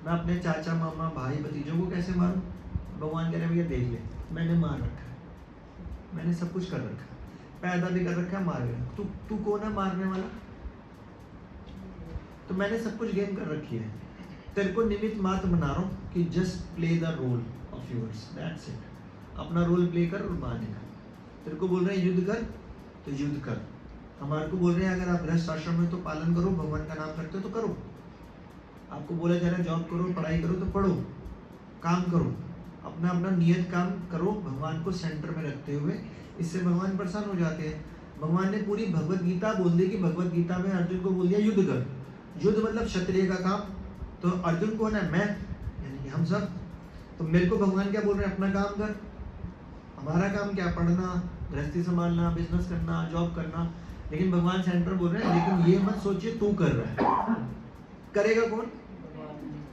मैं अपने चाचा मामा भाई भतीजों को कैसे मारूं। भगवान कह रहे भैया देख ले, मैंने मार रखा है, मैंने सब कुछ कर रखा है, पैदा भी कर रखा है, मार रखा। तू कौन है मारने वाला। तो मैंने सब कुछ गेम कर रखी है, तेरे को निमित्त मात्र बना रहा हूँ कि just play the role of yours, that's it. अपना रोल प्ले कर और मारने का। तेरे को बोल रहे हैं युद्ध कर तो युद्ध कर, हमारे को बोल रहे हैं अगर आप गृहस्थ आश्रम में तो पालन करो, भगवान का नाम करते हो तो करो। आपको बोला जा रहा है जॉब करो, पढ़ाई करो तो पढ़ो, काम करो, अपना अपना नियत काम करो, भगवान को सेंटर में रखते हुए। इससे भगवान प्रसन्न हो जाते हैं। भगवान ने पूरी भगवत गीता बोल दी कि भगवत गीता में अर्जुन को बोल दिया युद्ध कर। युद्ध मतलब क्षत्रिय का काम। तो अर्जुन कौन है, मैं, यानी कि हम सब। तो मेरे को भगवान क्या बोल रहे हैं, अपना काम कर। हमारा काम क्या, पढ़ना, गृहस्थी संभालना, बिजनेस करना, जॉब करना। लेकिन भगवान सेंटर बोल रहे हैं, लेकिन ये मत सोचिए तू कर रहा है, करेगा कौन।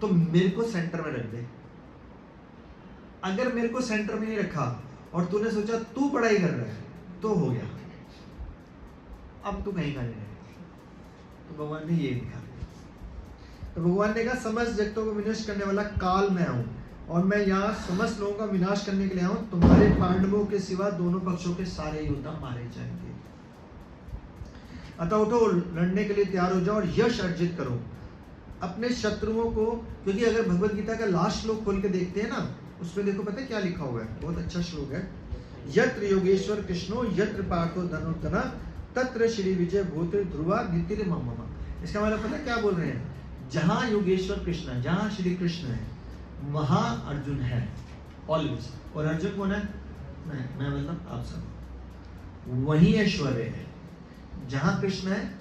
तो मेरे को सेंटर में रख दे। अगर मेरे को सेंटर में नहीं रखा और तूने सोचा तू पढ़ाई कर रहा है तो हो गया, अब तू कहीं का नहीं रहेगा। तो भगवान ने ये लिखा। तो भगवान ने कहा, समस्त जगतों को विनाश करने वाला काल मैं हूं, और मैं यहाँ समस्त लोगों का विनाश करने के लिए आऊं। तुम्हारे पांडवों के सिवा दोनों पक्षों के सारे योद्धा मारे जाएंगे। अतः उठो, लड़ने के लिए तैयार हो जाओ और यश अर्जित करो अपने शत्रुओं को। क्योंकि अगर भगवत गीता का लास्ट श्लोक खोल के देखते हैं ना, उसमें देखो पता है क्या लिखा हुआ है, बहुत अच्छा श्लोक है। यत्र योगेश्वर कृष्णो यत्र पार्थो धनुर्धना तत्र श्री विजय भूत्र ध्रुवा नितिर मम। इसका मतलब पता है क्या बोल रहे हैं, जहां योगेश्वर कृष्ण है, जहां श्री कृष्ण है, वहां अर्जुन है ऑलवेज। और अर्जुन कौन है, मैं मतलब आप सब। वही ऐश्वर्य है, जहां कृष्ण है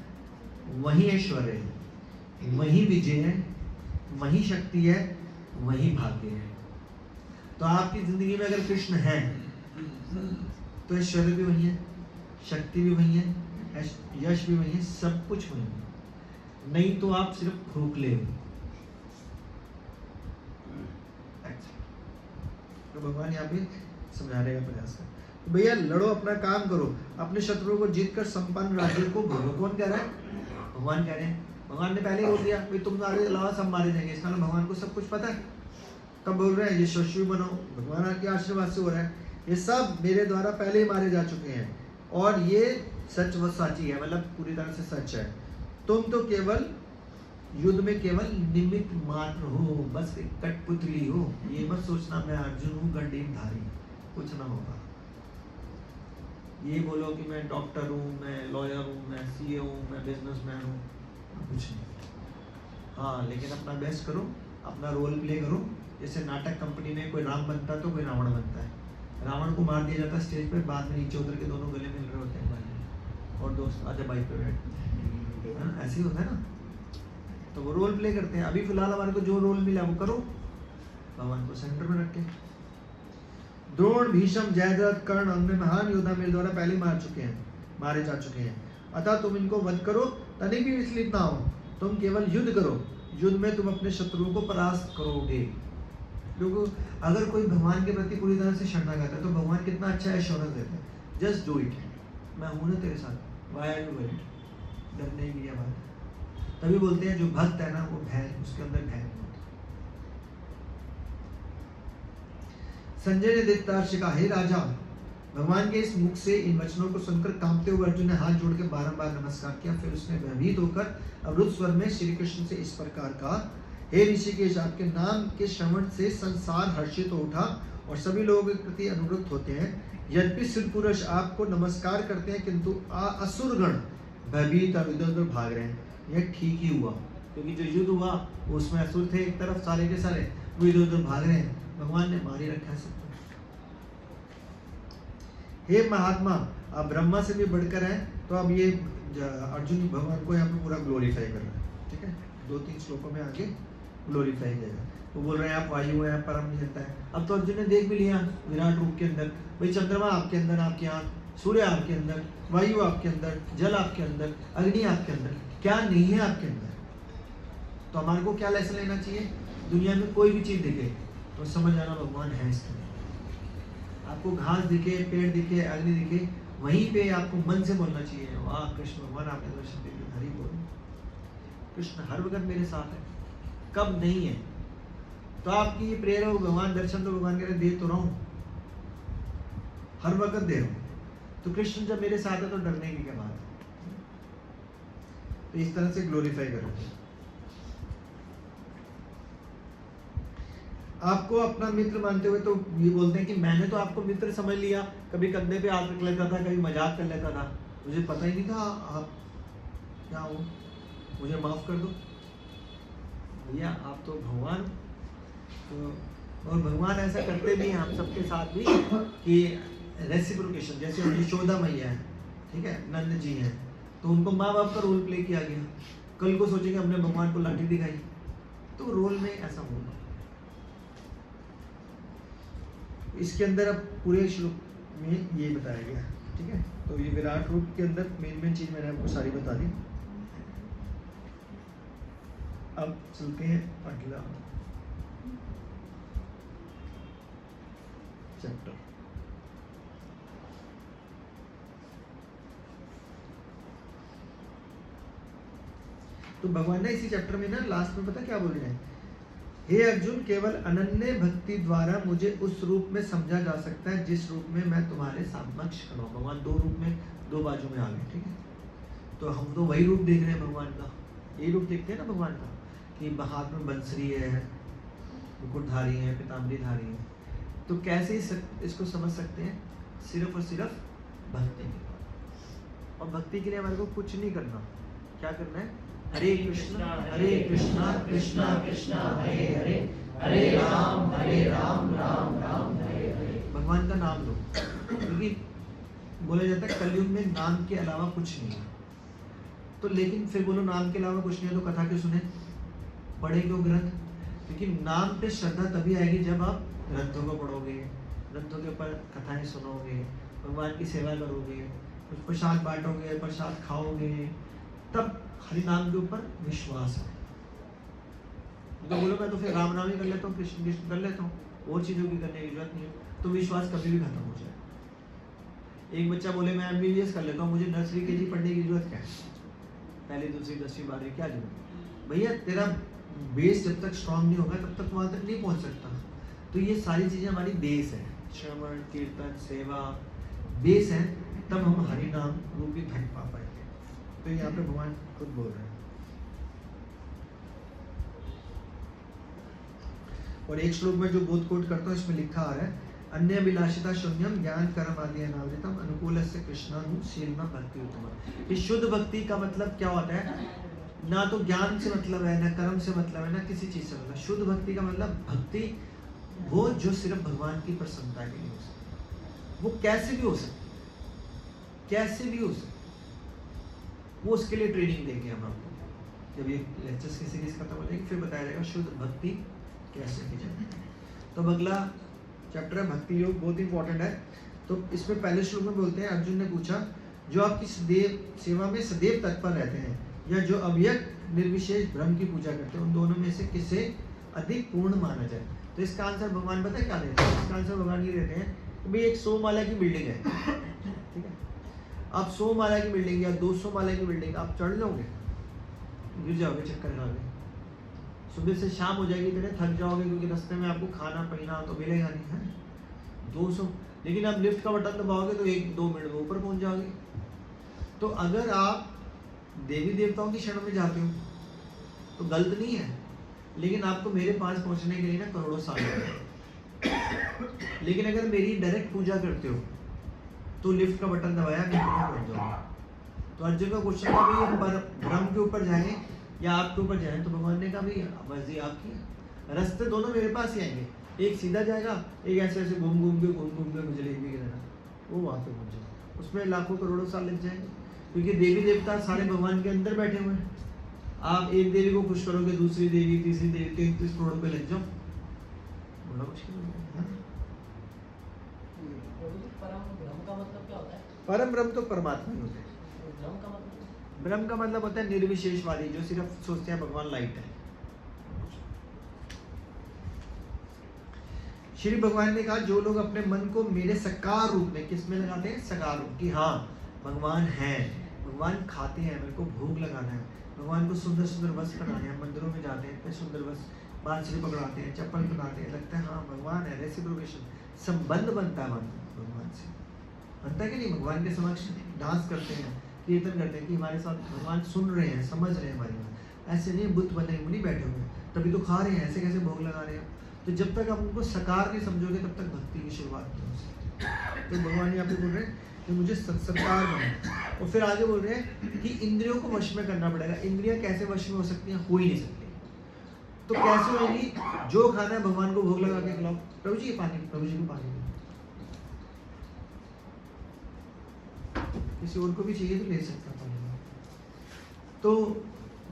वही ऐश्वर्य है, वही विजय है, वही शक्ति है, वही भाग्य है। तो आपकी जिंदगी में अगर कृष्ण है तो ऐश्वर्य भी वही है, शक्ति भी वही है, यश भी वही है, सब कुछ वही है। नहीं तो आप सिर्फ खोखले हो। तो भगवान यहाँ पे समझाने का प्रयास कर, तो भैया लड़ो, अपना काम करो, अपने शत्रुओं को जीत कर संपन्न राज्य को भोगो। कौन कह रहा है, भगवान कह रहे हैं। भगवान ने पहले ही बोल दिया भाई तुम्हारे अलावा सब मारे जाएंगे, इसका मतलब भगवान को सब कुछ पता है। तब बोल रहे हैं यशस्वी बनो, भगवान के आशीर्वाद से हो रहा है। ये सब मेरे द्वारा पहले ही मारे जा चुके हैं और ये सच व साची है, मतलब पूरी तरह से सच है। तुम तो केवल युद्ध में केवल निमित्त मात्र हो, बस एक कठपुतली हो। ये मत सोचना मैं अर्जुन हूँ गंडीधारी, कुछ ना होगा। ये बोलो कि मैं डॉक्टर हूँ, मैं लॉयर हूँ, मैं सीए हूँ, मैं बिजनेसमैन हूँ, कुछ नहीं। हाँ, लेकिन अपना बेस्ट करो, अपना रोल प्ले करो। जैसे नाटक कंपनी में कोई राम बनता है तो कोई रावण बनता है। रावण को मार दिया जाता है स्टेज पे, बाद में नीचे उतर के दोनों गले मिल रहे होते हैं भाई, और दोस्त आजा बाइक पे बैठ, ऐसे ही होता है ना। तो वो रोल प्ले करते हैं। अभी फिलहाल हमारे को जो रोल मिला वो करो, भगवान को सेंटर में रख के। द्रोण, भीष्म, जयद्रथ, कर्ण, अन्य महान योद्धा मेरे द्वारा पहले मारे जा चुके हैं। अतः तुम इनको वध करो, तनिक भी विचलित ना हो। तुम केवल युद्ध करो, युद्ध में तुम अपने शत्रुओं को परास्त करोगे। क्योंकि अगर कोई भगवान के प्रति पूरी तरह से शरणागत है तो भगवान कितना अच्छा एश्योरेंस देते हैं, जस्ट डू इट, मैं हूं ना तेरे साथ, व्हाई आर यू वरीड, डरने की क्या बात है। तभी बोलते हैं जो भक्त है ना वो भय, उसके अंदर भय नहीं होता। संजय ने दैत्यार्ष कहा, हे राजा, भगवान के इस मुख से इन वचनों को सुनकर कांपते हुए अर्जुन ने हाथ जोड़ के बारंबार नमस्कार किया। फिर उसने भयभीत होकर अवरुद्ध स्वर में श्री कृष्ण से इस प्रकार कहा, हे ऋषिकेश, आपके नाम के श्रवण से संसार हर्षित हो उठा और सभी लोगों के प्रति अनुरक्त होते हैं। यद्यपि सिद्ध पुरुष आपको नमस्कार करते हैं, किंतु असुरगण भयभीत और इधर उधर भाग रहे हैं। यह ठीक ही हुआ, क्योंकि जो युद्ध हुआ उसमें असुर थे एक तरफ, सारे के सारे वो इधर उधर भाग रहे हैं। भगवान ने मार ही रखा है सबको। हे महात्मा, आप ब्रह्मा से भी बढ़कर हैं। तो अब ये अर्जुन भगवान को यहाँ पे पूरा ग्लोरीफाई कर रहा है, ठीक है। 2-3 श्लोकों में आगे ग्लोरीफाई करेगा। वो बोल रहे हैं आप वायु है, परम नियंता है। अब तो अर्जुन ने देख भी लिया विराट रूप के अंदर, भाई चंद्रमा आपके अंदर, आपके यहाँ सूर्य आपके अंदर, वायु आपके अंदर, जल आपके अंदर, अग्नि आपके अंदर, क्या नहीं है आपके अंदर। तो हमारे को क्या लेसन लेना चाहिए, दुनिया में कोई भी चीज दिखे तो समझ आना भगवान है इसके अंदर। आपको घास दिखे, पेड़ दिखे, अग्नि दिखे, वहीं पे आपको मन से बोलना चाहिए, वाह कृष्ण भगवान आपने दर्शन दे दिया, हरि बोल। कृष्ण हर वक्त मेरे साथ है, कब नहीं है। तो आपकी ये प्रेयर हो भगवान दर्शन, तो भगवान कह रहे दे तो रहा हूं, हर वक्त दे रहा हूं। तो कृष्ण जब मेरे साथ है तो डरने की क्या बात है। तो इस तरह से ग्लोरीफाई करो। आपको अपना मित्र मानते हुए तो ये बोलते हैं कि मैंने तो आपको मित्र समझ लिया, कभी कंधे पे हाथ रख लेता था, कभी मजाक कर लेता था, मुझे पता ही नहीं था आप क्या हो, मुझे माफ कर दो। भैया आप तो भगवान। तो और भगवान ऐसा करते भी हैं आप सबके साथ भी कि रेसिप्रोकेशन, जैसे यशोदा मैया है, ठीक है, नंद जी हैं, तो उनको माँ बाप का रोल प्ले किया गया। कल को सोचेंगे हमने भगवान को लाठी दिखाई, तो रोल में ऐसा होगा। इसके अंदर अब पूरे श्लोक में ये बताया गया, ठीक है। तो ये विराट रूप के अंदर मेन चीज मैंने आपको सारी बता दी। अब चलते हैं अगला चैप्टर। तो भगवान ने इसी चैप्टर में ना लास्ट में पता क्या बोल रहे हैं, हे अर्जुन, केवल अनन्य भक्ति द्वारा मुझे उस रूप में समझा जा सकता है जिस रूप में मैं तुम्हारे समक्ष खड़ा हूं। भगवान दो रूप में, दो बाजू में आ गए, ठीक है। तो हम तो वही रूप देख रहे हैं भगवान का, यही रूप देखते हैं ना भगवान का, कि हाथ में बंसरी है, मुकुटधारी है, पीताम्बरीधारी है। तो कैसे इसको समझ सकते हैं, सिर्फ और सिर्फ भक्ति के द्वारा। और भक्ति के लिए हमारे को कुछ नहीं करना, क्या करना है, हरे कृष्णा कृष्णा कृष्णा हरे हरे, हरे राम राम राम हरे हरे। भगवान का नाम लो, क्योंकि बोला जाता है कलयुग में नाम के अलावा कुछ नहीं है। तो लेकिन फिर बोलो नाम के अलावा कुछ नहीं है तो कथा क्यों सुने, पढ़े क्यों ग्रंथ। क्योंकि नाम पे श्रद्धा तभी आएगी जब आप ग्रंथों को पढ़ोगे, ग्रंथों के ऊपर कथाएं सुनोगे, भगवान की सेवा करोगे, कुछ प्रसाद बांटोगे, प्रसाद खाओगे, तब हरि नाम के ऊपर विश्वास है। तो बोलो मैं तो फिर राम नाम ही कर लेता हूँ, कृष्ण कृष्ण कर लेता हूँ, और चीजों की करने की जरूरत नहीं है, तो विश्वास कभी भी खत्म हो जाए। एक बच्चा बोले मैं MBBS कर लेता हूँ, मुझे नर्सरी KG पढ़ने की जरूरत क्या है, पहली दूसरी 10वीं 12वीं क्या जरूरत। भैया तेरा बेस जब तक स्ट्रांग नहीं होगा तब तक वहां तक नहीं पहुंच सकता। तो ये सारी चीजें हमारी बेस है, श्रवण कीर्तन सेवा बेस है, तब हम हरि नाम रूपी धन पा पाएंगे। तो यहाँ पे भगवान खुद बोल रहे हैं। और एक श्लोक में जो बोध कोट करता हूँ इसमें लिखा आ रहा है, अन्य अभिलाषिता शून्यम ज्ञान कर्म आदि अनावृतम अनुकूल से कृष्णानु शीलना भक्ति उत्तम। ये शुद्ध भक्ति का मतलब क्या होता है, ना तो ज्ञान से मतलब है, ना कर्म से मतलब है, ना किसी चीज से मतलब। शुद्ध भक्ति का मतलब भक्ति वो जो सिर्फ भगवान की प्रसन्नता के लिए हो सकती, वो कैसे भी हो सकती, कैसे भी हो सकती। वो उसके लिए ट्रेनिंग देंगे हम आपको, जब ये लेक्चर्स की सीरीज खत्म हो जाएगी फिर बताया जाएगा शुद्ध भक्ति कैसे की जाए। तो अगला चैप्टर है भक्ति योग, बहुत इंपॉर्टेंट है। तो इसमें पहले श्लोक में बोलते हैं, अर्जुन ने पूछा जो आपकी सदैव सेवा में सदैव तत्पर रहते हैं या जो अव्यक्त निर्विशेष ब्रह्म की पूजा करते हैं, उन दोनों में से किसे अधिक पूर्ण माना जाए। तो इसका आंसर भगवान पता है क्या देते हैं, इसका आंसर भगवान ये देते हैं कि भाई एक 100 माला की बिल्डिंग है, ठीक है, आप 100 माला की बिल्डिंग या 200 माला की बिल्डिंग आप चढ़ लोगे, गिर जाओगे, चक्कर खाओगे, सुबह से शाम हो जाएगी, इतने थक जाओगे क्योंकि रास्ते में आपको खाना पीना तो मिलेगा नहीं है। 200, लेकिन आप लिफ्ट का बटन दबाओगे तो 1-2 मिनट में ऊपर पहुंच जाओगे। तो अगर आप देवी देवताओं की शरण में जाते हो तो गलत नहीं है, लेकिन आपको मेरे पास पहुंचने के लिए ना करोड़ों साल लगेंगे। लेकिन अगर मेरी डायरेक्ट पूजा करते हो तो लिफ्ट का बटन दबाया मैं पहुंच जाऊंगा। तो अर्जुन का क्वेश्चन था भाई हम ब्रह्म के ऊपर जाएं या आपके ऊपर जाएं, तो भगवान ने कहा भाई मर्जी आपकी है, रास्ते दोनों मेरे पास ही आएंगे, एक सीधा जाएगा, एक ऐसे ऐसे घूम घूम के मुझे लेके जाना, वो वहाँ पे पहुँच जाएगा। उसमें लाखों करोड़ों साल लग जाएंगे, क्योंकि देवी देवता सारे भगवान के अंदर बैठे हुए हैं। आप एक देवी को खुश करोगे, दूसरी देवी, तीसरी देवी, 33 करोड़ पे लग जाओ, बड़ा मुश्किल हो जाएगा। परम ब्रह्म का मतलब क्या होता है? परम ब्रह्म तो परमात्मा ही होते हैं। ब्रह्म का मतलब? ब्रह्म का मतलब होता है निर्विशेषवादी, जो सिर्फ सोचते हैं भगवान लाइट है। श्री भगवान ने कहा जो लोग अपने मन को मेरे साकार रूप में, किस में लगाते हैं? साकार रूप की, हाँ भगवान है, भगवान खाते हैं, मेरे को भोग लगाना है, भगवान को सुंदर सुंदर वस्त्र पहनाने हैं, मंदिरों में जाते हैं इतने सुंदर वस्त्र, बांसुरी पकड़ाते हैं, चप्पल पहनाते हैं, लगता है हाँ भगवान है, रेसिप्रोकेशन, संबंध बनता है भगवान से, बनता है कि नहीं? भगवान के समक्ष डांस करते हैं, कीर्तन करते हैं कि हमारे साथ भगवान सुन रहे हैं, समझ रहे हैं हमारी बात। ऐसे नहीं बुत बने मुनि बैठे हुए हैं, तभी तो खा रहे हैं, ऐसे कैसे भोग लगा रहे हैं? तो जब तक आप उनको साकार नहीं समझोगे तब तक भक्ति की शुरुआत नहीं हो सकती। तो भगवान यहाँ पे बोल रहे हैं कि मुझे सरकार बना, और फिर आगे बोल रहे हैं कि इंद्रियों को वश में करना पड़ेगा। इंद्रियां कैसे वश में हो सकती हैं? हो ही नहीं सकती। तो कैसे होगी? जो खाना है भगवान को भोग लगा के खिलाओ, प्रभु जी ये पानी, प्रभु जी को पानी, किसी और को भी चाहिए तो ले सकता पानी। तो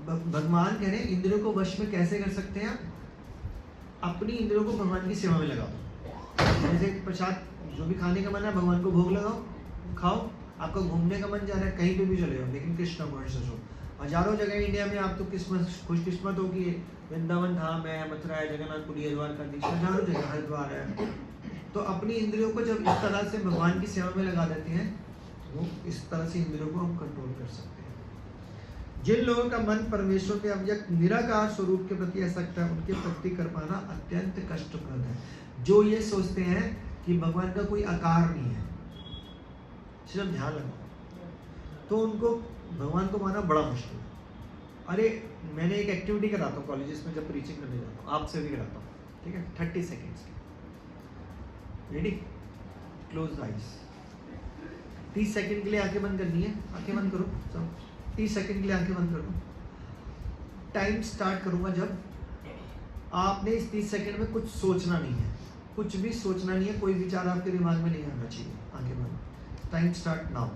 भगवान कह रहे हैं इंद्रियों को वश में कैसे कर सकते हैं? अपनी इंद्रियों को भगवान की सेवा में लगाओ। जैसे प्रसाद, जो भी खाने का मन है भगवान को भोग लगाओ, खाओ। आपका घूमने का मन जा रहा है, कहीं पे भी चले जाओ, लेकिन कृष्ण कॉन्शियस हो। हजारों जगह इंडिया में आप तो खुशकिस्मत हो कि वृंदावन धाम है, मथुरा है, जगन्नाथपुरी, द्वारकाधीश, हजारों जगह, हरिद्वार है। तो अपनी इंद्रियों को जब इस तरह से भगवान की सेवा में लगा देते हैं, वो इस तरह से इंद्रियों को हम कंट्रोल कर सकते हैं। जिन लोगों का मन परमेश्वर के अव्यक्त निराकार स्वरूप के प्रति आसक्त है, उनके प्रति कर पाना अत्यंत कष्टप्रद है। जो ये सोचते हैं कि भगवान का कोई आकार नहीं है, सिर्फ ध्यान लगाओ, तो उनको भगवान को माना बड़ा मुश्किल है। अरे मैंने एक एक्टिविटी कराता हूँ कॉलेजेस में जब प्रीचिंग करने जाता हूँ, आपसे भी कराता हूँ, ठीक है? 30 सेकेंड्स की, रेडी? Close eyes. 30 सेकंड के लिए आंखें बंद करनी है, आंखें बंद करो सब। 30 सेकंड के लिए आंखें बंद करो। टाइम स्टार्ट करूंगा जब आपने इस 30 सेकंड में कुछ सोचना नहीं है, कुछ भी सोचना नहीं है, कोई विचार आपके दिमाग में नहीं आना चाहिए। आंखें बंद, टाइम स्टार्ट नाउ।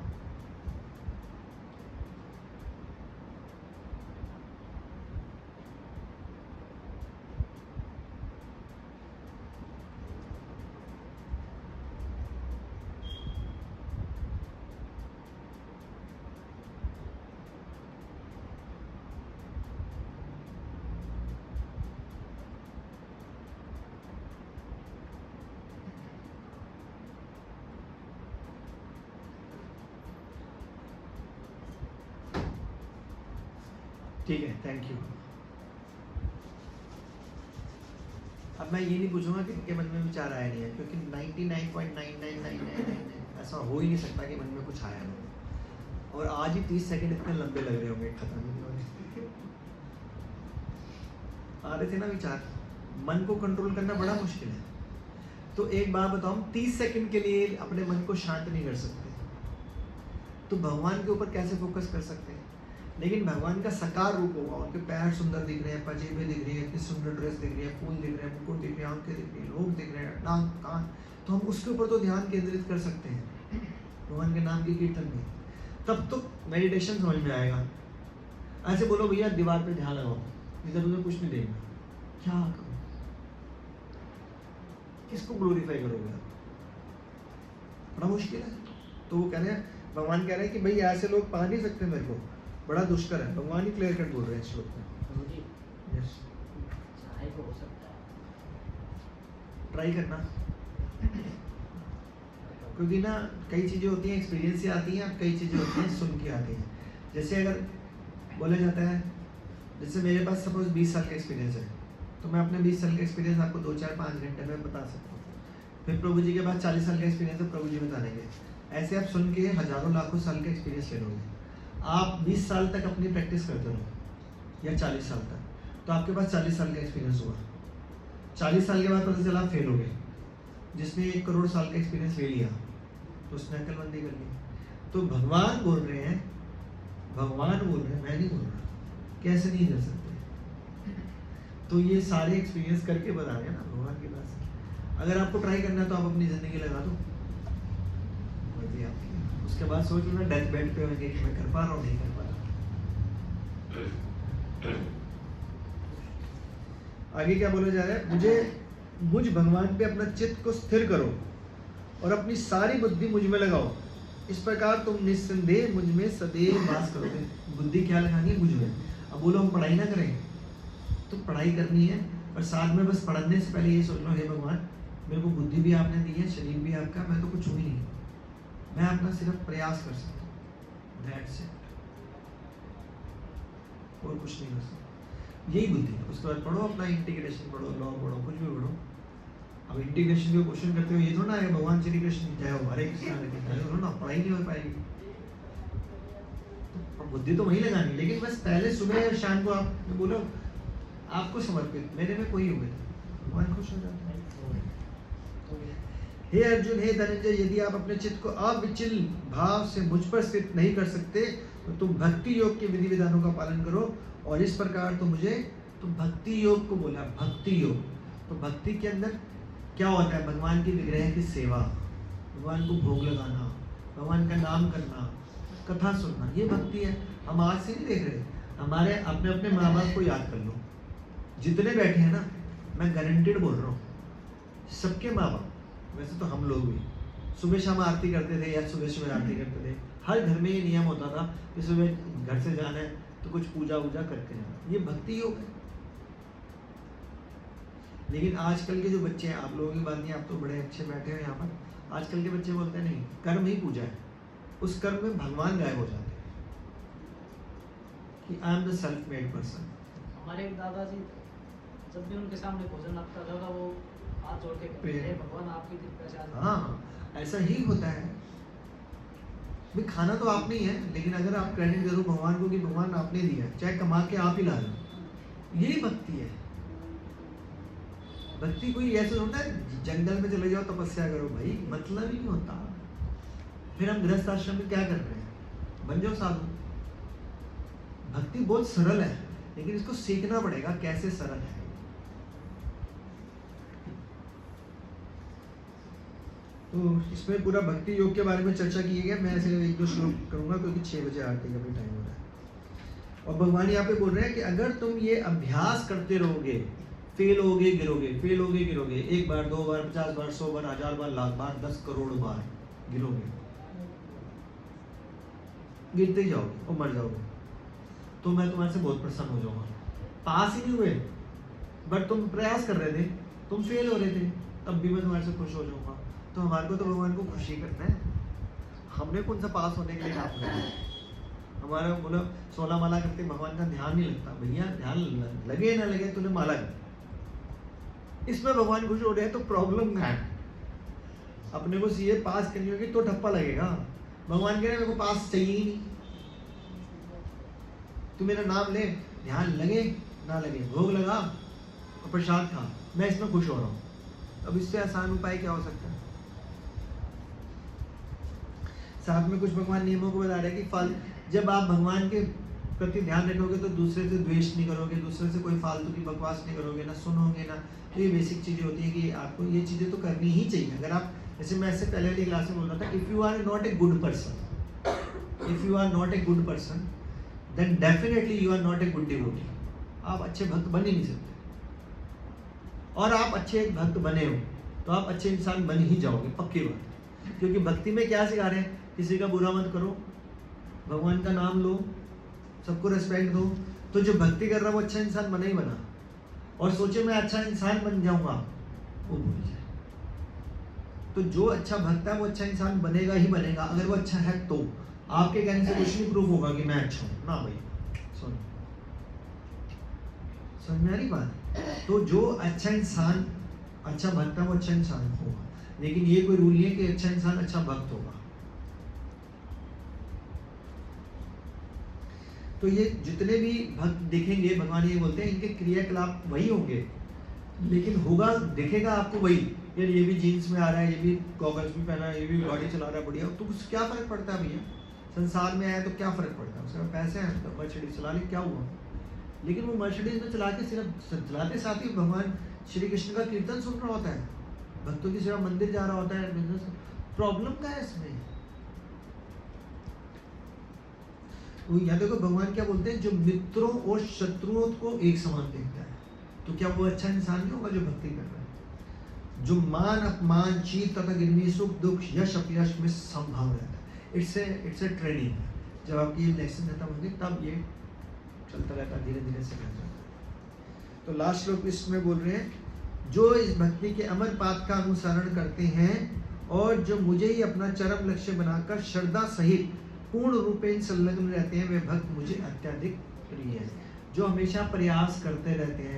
ठीक है, थैंक यू। अब मैं ये नहीं पूछूंगा कि इनके मन में विचार आया नहीं है, क्योंकि 99.99999 ऐसा हो ही नहीं सकता कि मन में कुछ आया नहीं। और आज ही 30 सेकंड इतने लंबे लग रहे होंगे खत्म नहीं होने। आ रहे थे ना विचार, मन को कंट्रोल करना बड़ा मुश्किल है। तो एक बात बताऊं, 30 सेकंड के लिए अपने मन को शांत नहीं कर सकते, तो भगवान के ऊपर कैसे फोकस कर सकते हैं? लेकिन भगवान का साकार रूप होगा, उनके पैर सुंदर दिख रहे हैं, पजेबे दिख रही है, इतनी सुंदर ड्रेस दिख रही है, फूल दिख रहे हैं, मुकुट दिख रहे हैं, आंखें दिख रही है, लोग दिख रहे हैं, नाक कान, तो हम उसके ऊपर तो ध्यान केंद्रित कर सकते हैं भगवान के नाम के कीर्तन में। तब तो मेडिटेशन समझ में आएगा। ऐसे बोलो भैया दीवार पे ध्यान लगाओ, इधर उधर कुछ नहीं देगा, क्या करो? किसको ग्लोरीफाई करोगे? बड़ा मुश्किल है। तो वो कह रहे हैं, भगवान कह रहे हैं कि भाई ऐसे लोग पा नहीं सकते मेरे को, बड़ा दुष्कर है। भगवान ही क्लियर कट बोल रहे हैं इस श्लोक में। यस, चाहे तो हो सकता है, ट्राई करना, क्योंकि ना कई चीज़ें होती हैं एक्सपीरियंस से आती हैं, कई चीज़ें होती हैं सुन के आती हैं। जैसे अगर बोला जाता है, जैसे मेरे पास सपोज 20 साल का एक्सपीरियंस है, तो मैं अपने 20 साल का एक्सपीरियंस आपको 2, 4, 5 घंटे में बता सकता हूँ। फिर प्रभु जी के पास 40 साल का एक्सपीरियंस है, प्रभु जी बता देंगे। ऐसे आप सुन के हजारों लाखों साल का एक्सपीरियंस ले लोगे। आप 20 साल तक अपनी प्रैक्टिस करते रहो या 40 साल तक, तो आपके पास 40 साल का एक्सपीरियंस हुआ। 40 साल के बाद पता चला आप फेल हो गए। जिसने 1 करोड़ साल का एक्सपीरियंस ले लिया तो उसने अक्लमंदी कर ली। तो भगवान बोल रहे हैं, भगवान बोल रहे हैं, मैं नहीं बोल रहा, कैसे नहीं कर सकते। तो ये सारे एक्सपीरियंस करके बता रहे हैं ना भगवान के पास। अगर आपको ट्राई करना है तो आप अपनी जिंदगी लगा दो, मर्जी आपकी। उसके बाद सोच लो ना डेथ बेड पे होंगे कि मैं कर पा रहा हूँ, नहीं कर पा रहा। आगे क्या बोला जा रहा है, मुझ भगवान पे अपना चित्त को स्थिर करो और अपनी सारी बुद्धि मुझ में लगाओ, इस प्रकार तुम निस्संदेह मुझ में सदैव वास करोगे। बुद्धि क्या लगानी है? मुझ में। अब बोलो हम पढ़ाई ना करें, तो पढ़ाई करनी है, और साथ में बस पढ़ने से पहले ये सोच लो, हे भगवान मेरे को बुद्धि भी आपने दी है, शरीर भी आपका, मैं तो कुछ हूँ ही नहीं, मैं अपना सिर्फ प्रयास कर सकता हूँ, दैट्स इट, और कुछ नहीं कर सकता। यही बुद्धि है। उसके बाद पढ़ो अपना इंटीग्रेशन पढ़ो, लॉ पढ़ो, कुछ भी पढ़ो। अब इंटीग्रेशन को क्वेश्चन करते हो ये थोड़ा ना है भगवान श्री कृष्ण जय हो, हरे कृष्ण हरे कृष्ण जय हो ना, पढ़ाई नहीं हो पाएगी। तो बुद्धि तो वही लगानी, लेकिन बस पहले सुबह और शाम को आप बोलो आपको समर्पित मेरे में कोई हुए, भगवान खुश हो जाता है। हे अर्जुन, हे धनंजय, यदि आप अपने चित्त को अविचल भाव से मुझ पर स्थित नहीं कर सकते तो तुम भक्ति योग के विधि विधानों का पालन करो, और इस प्रकार तो भक्ति योग को बोला, भक्ति योग। तो भक्ति के अंदर क्या होता है? भगवान की विग्रह की सेवा, भगवान को भोग लगाना, भगवान का नाम करना, कथा सुनना, ये भक्ति है। हम आज से नहीं देख रहे, हमारे अपने अपने माँ बाप को याद कर लो, जितने बैठे हैं ना, मैं गारंटेड बोल रहा हूँ, सबके माँ बाप, वैसे तो हम लोग भी सुबह शाम आरती करते थे या सुबह सुबह आरती करते थे। हर घर में ये नियम होता था कि सुबह घर से जाना है तो कुछ पूजा वूजा करके जाना, ये भक्ति योग है। लेकिन आजकल के जो बच्चे हैं, आप लोगों की बात नहीं, आप तो बड़े अच्छे बैठे हैं यहाँ पर, आजकल के बच्चे बोलते हैं नहीं, कर्म ही पूजा है, उस कर्म में भगवान गायब हो जाते हैं कि I am the self made person. हमारे एक दादाजी जब भी उनके सामने भोजन लगता था वो हाथ जोड़ के कहते थे, भगवान आपकी कृपा से आज। हाँ, ऐसा ही होता है भाई। खाना तो आप नहीं है, लेकिन अगर आप क्रेडिट दे दो भगवान को कि भगवान आपने दिया है, चाहे कमा के आप ही ला लो, यही भक्ति है। भक्ति कोई ऐसे होता है जंगल में चले जाओ तपस्या करो, भाई मतलब ही नहीं होता। फिर हम गृहस्थ आश्रम में क्या कर रहे हैं? बन जाओ साधु। भक्ति बहुत सरल है, लेकिन इसको सीखना पड़ेगा कैसे सरल है। तो इसमें पूरा भक्ति योग के बारे में चर्चा की गई। मैं ऐसे 1-2 श्लोक करूंगा क्योंकि 6 बजे आरती का भी टाइम हो रहा है। और भगवान यहाँ पे बोल रहे हैं कि अगर तुम ये अभ्यास करते रहोगे, फेल होगे गिरोगे, फेल होगे गिरोगे, 1 बार 2 बार 50 बार 100 बार 1000 बार लाख बार 10 करोड़ बार गिरोगे, गिरते ही जाओगे और मर जाओगे, तो मैं तुम्हारे से बहुत प्रसन्न हो जाऊंगा। पास ही नहीं हुए बट तुम प्रयास कर रहे थे, तुम फेल हो रहे थे, तब भी मैं तुम्हारे से खुश हो जाऊंगा। तो हमारे को तो भगवान को खुशी करना है, हमने कौन सा पास होने के लिए काम करना है। हमारा बोलो 16 माला करते भगवान का ध्यान नहीं लगता, भैया ध्यान लगे ना लगे तूने माला कर, इसमें भगवान खुश हो रहे हैं तो प्रॉब्लम क्या है? अपने को सीए पास करनी होगी तो ठप्पा लगेगा, भगवान कह रहे हैं मेरे को पास चाहिए ही नहीं, तू मेरा नाम ले, ध्यान लगे ना लगे, भोग लगा और प्रसाद खा, मैं इसमें खुश हो रहा हूँ। अब इससे आसान उपाय क्या हो सकता है? साथ में कुछ भगवान नियमों को बता रहे हैं कि फल, जब आप भगवान के प्रति ध्यान रखोगे तो दूसरे से द्वेष नहीं करोगे, दूसरे से कोई फालतू की बकवास नहीं करोगे, ना सुनोगे ना। तो ये बेसिक चीजें होती है कि आपको ये चीजें तो करनी ही चाहिए। अगर आप, जैसे मैं इससे पहले वाली क्लास में बोल रहा था, if you are not a good person, if you are not a good person then definitely you are not a good devotee. आप अच्छे भक्त बन ही नहीं सकते, और आप अच्छे भक्त बने हो तो आप अच्छे इंसान बन ही जाओगे, पक्की बात। क्योंकि भक्ति में क्या सिखा रहे हैं? किसी का बुरा मत करो, भगवान का नाम लो, सबको रेस्पेक्ट दो। तो जो भक्ति कर रहा है वो अच्छा इंसान बना ही बना, और सोचे मैं अच्छा इंसान बन जाऊंगा, वो भूल जाए। तो जो अच्छा भक्त है वो अच्छा इंसान बनेगा ही बनेगा, अगर वो अच्छा है तो। आपके कहने से कुछ नहीं प्रूफ होगा कि मैं अच्छा हूं ना भाई। सुन, समझ में आ रही बात? तो जो अच्छा इंसान, अच्छा भक्त है वो अच्छा इंसान होगा। लेकिन ये कोई रूल नहीं है कि अच्छा इंसान अच्छा भक्त होगा। तो ये जितने भी भक्त देखेंगे, भगवान ये बोलते हैं इनके क्रियाकलाप वही होंगे, लेकिन होगा दिखेगा आपको वही। यार ये भी जीन्स में आ रहा है, ये भी गॉगल्स भी पहना है, ये भी गाड़ी चला रहा है बढ़िया, तो कुछ क्या फर्क पड़ता है भैया? संसार में आया तो क्या फर्क पड़ता है? उसके पास पैसे हैं तो मर्सिडीज चला ली, क्या हुआ? लेकिन वो मर्सिडीज में चला के सिर्फ चलाते साथ ही भगवान श्री कृष्ण का कीर्तन सुन रहा होता है, भक्तों की सेवा, मंदिर जा रहा होता है, बिजनेस। प्रॉब्लम क्या है इसमें? यहाँ देखो भगवान क्या बोलते हैं, जो मित्रों और शत्रुओं को एक समान देखता है, तो क्या वो अच्छा इंसान नहीं होगा जो भक्ति कर रहा है? जो मान अपमान, चीत तथा गिरनी, सुख दुख, यश अपयश में संभाव रहता है। It's a training. जब आपकी ये लेसन खत्म होगी तब ये चलता रहता है, धीरे धीरे से रहता है। तो लास्ट श्लोक इसमें बोल रहे हैं, जो इस भक्ति के अमर पाथ का अनुसरण करते हैं और जो मुझे ही अपना चरम लक्ष्य बनाकर श्रद्धा सहित पूर्ण रूपेण संलग्न रहते हैं, वे भक्त मुझे अत्यधिक प्रिय है। जो हमेशा प्रयास करते रहते हैं।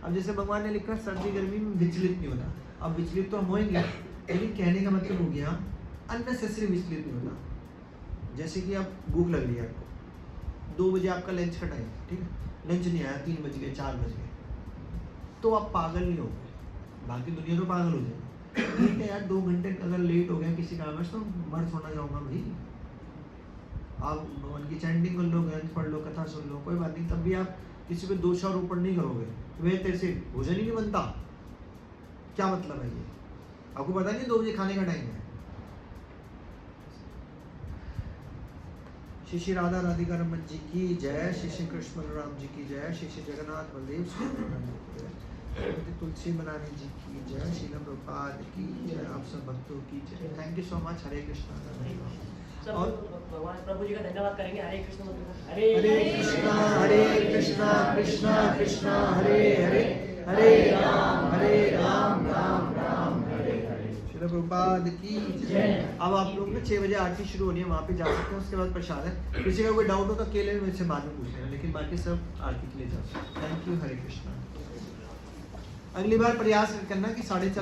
अब जैसे भगवान ने लिखा सर्दी गर्मी में विचलित नहीं होता, अब विचलित तो हम होंगे, लेकिन कहने का मतलब हो गया अननेसेसरी विचलित नहीं होता। जैसे कि अब भूख लग रही है आपको, 2 बजे आपका लंच का टाइम, ठीक है, लंच नहीं आया, 3 बज गए, 4 बज गए, तो आप पागल नहीं हो गए, बाकी दुनिया तो पागल हो जाएगी। ठीक है यार, 2 घंटे अगर लेट हो गया किसी काम में तो मर सोना जाऊंगा भाई, आप भगवान की चैंटिंग कर लो, ग्रंथ पढ़ लो, कथा सुन लो, कोई बात नहीं, तब भी आप किसी पे दोषारोपण नहीं करोगे, वे तेरे से भोजन ही नहीं बनता, क्या मतलब है ये? आपको पता नहीं 2 बजे खाने का टाइम है। श्री श्री राधा राधिका रमन जी की जय, श्री श्री कृष्ण बलराम जी की जय, श्री श्री जगन्नाथ बलदेव सुभद्रा जी की जय, श्रीमती तुलसी मनानी जी की जय, श्रील प्रभुपाद की जय, आप सब भक्तों की जय। Thank you so much. Hare Krishna. और भगवान प्रभु जी का धन्यवाद करेंगे। हरे कृष्ण हरे कृष्णा कृष्णा कृष्णा हरे हरे, हरे राम राम राम हरे हरे। श्रील प्रभुपाद की जय। अब आप लोग ना 6 बजे आरती शुरू होनी है, वहाँ पे जा सकते हैं, उसके बाद प्रसाद है। किसी का कोई डाउट हो तो अकेले मेरे से बाद में पूछ लेना, लेकिन बाकी सब आरती के लिए जा सकते हैं। Thank you. हरे कृष्णा। अगली बार प्रयास करना कि 4:30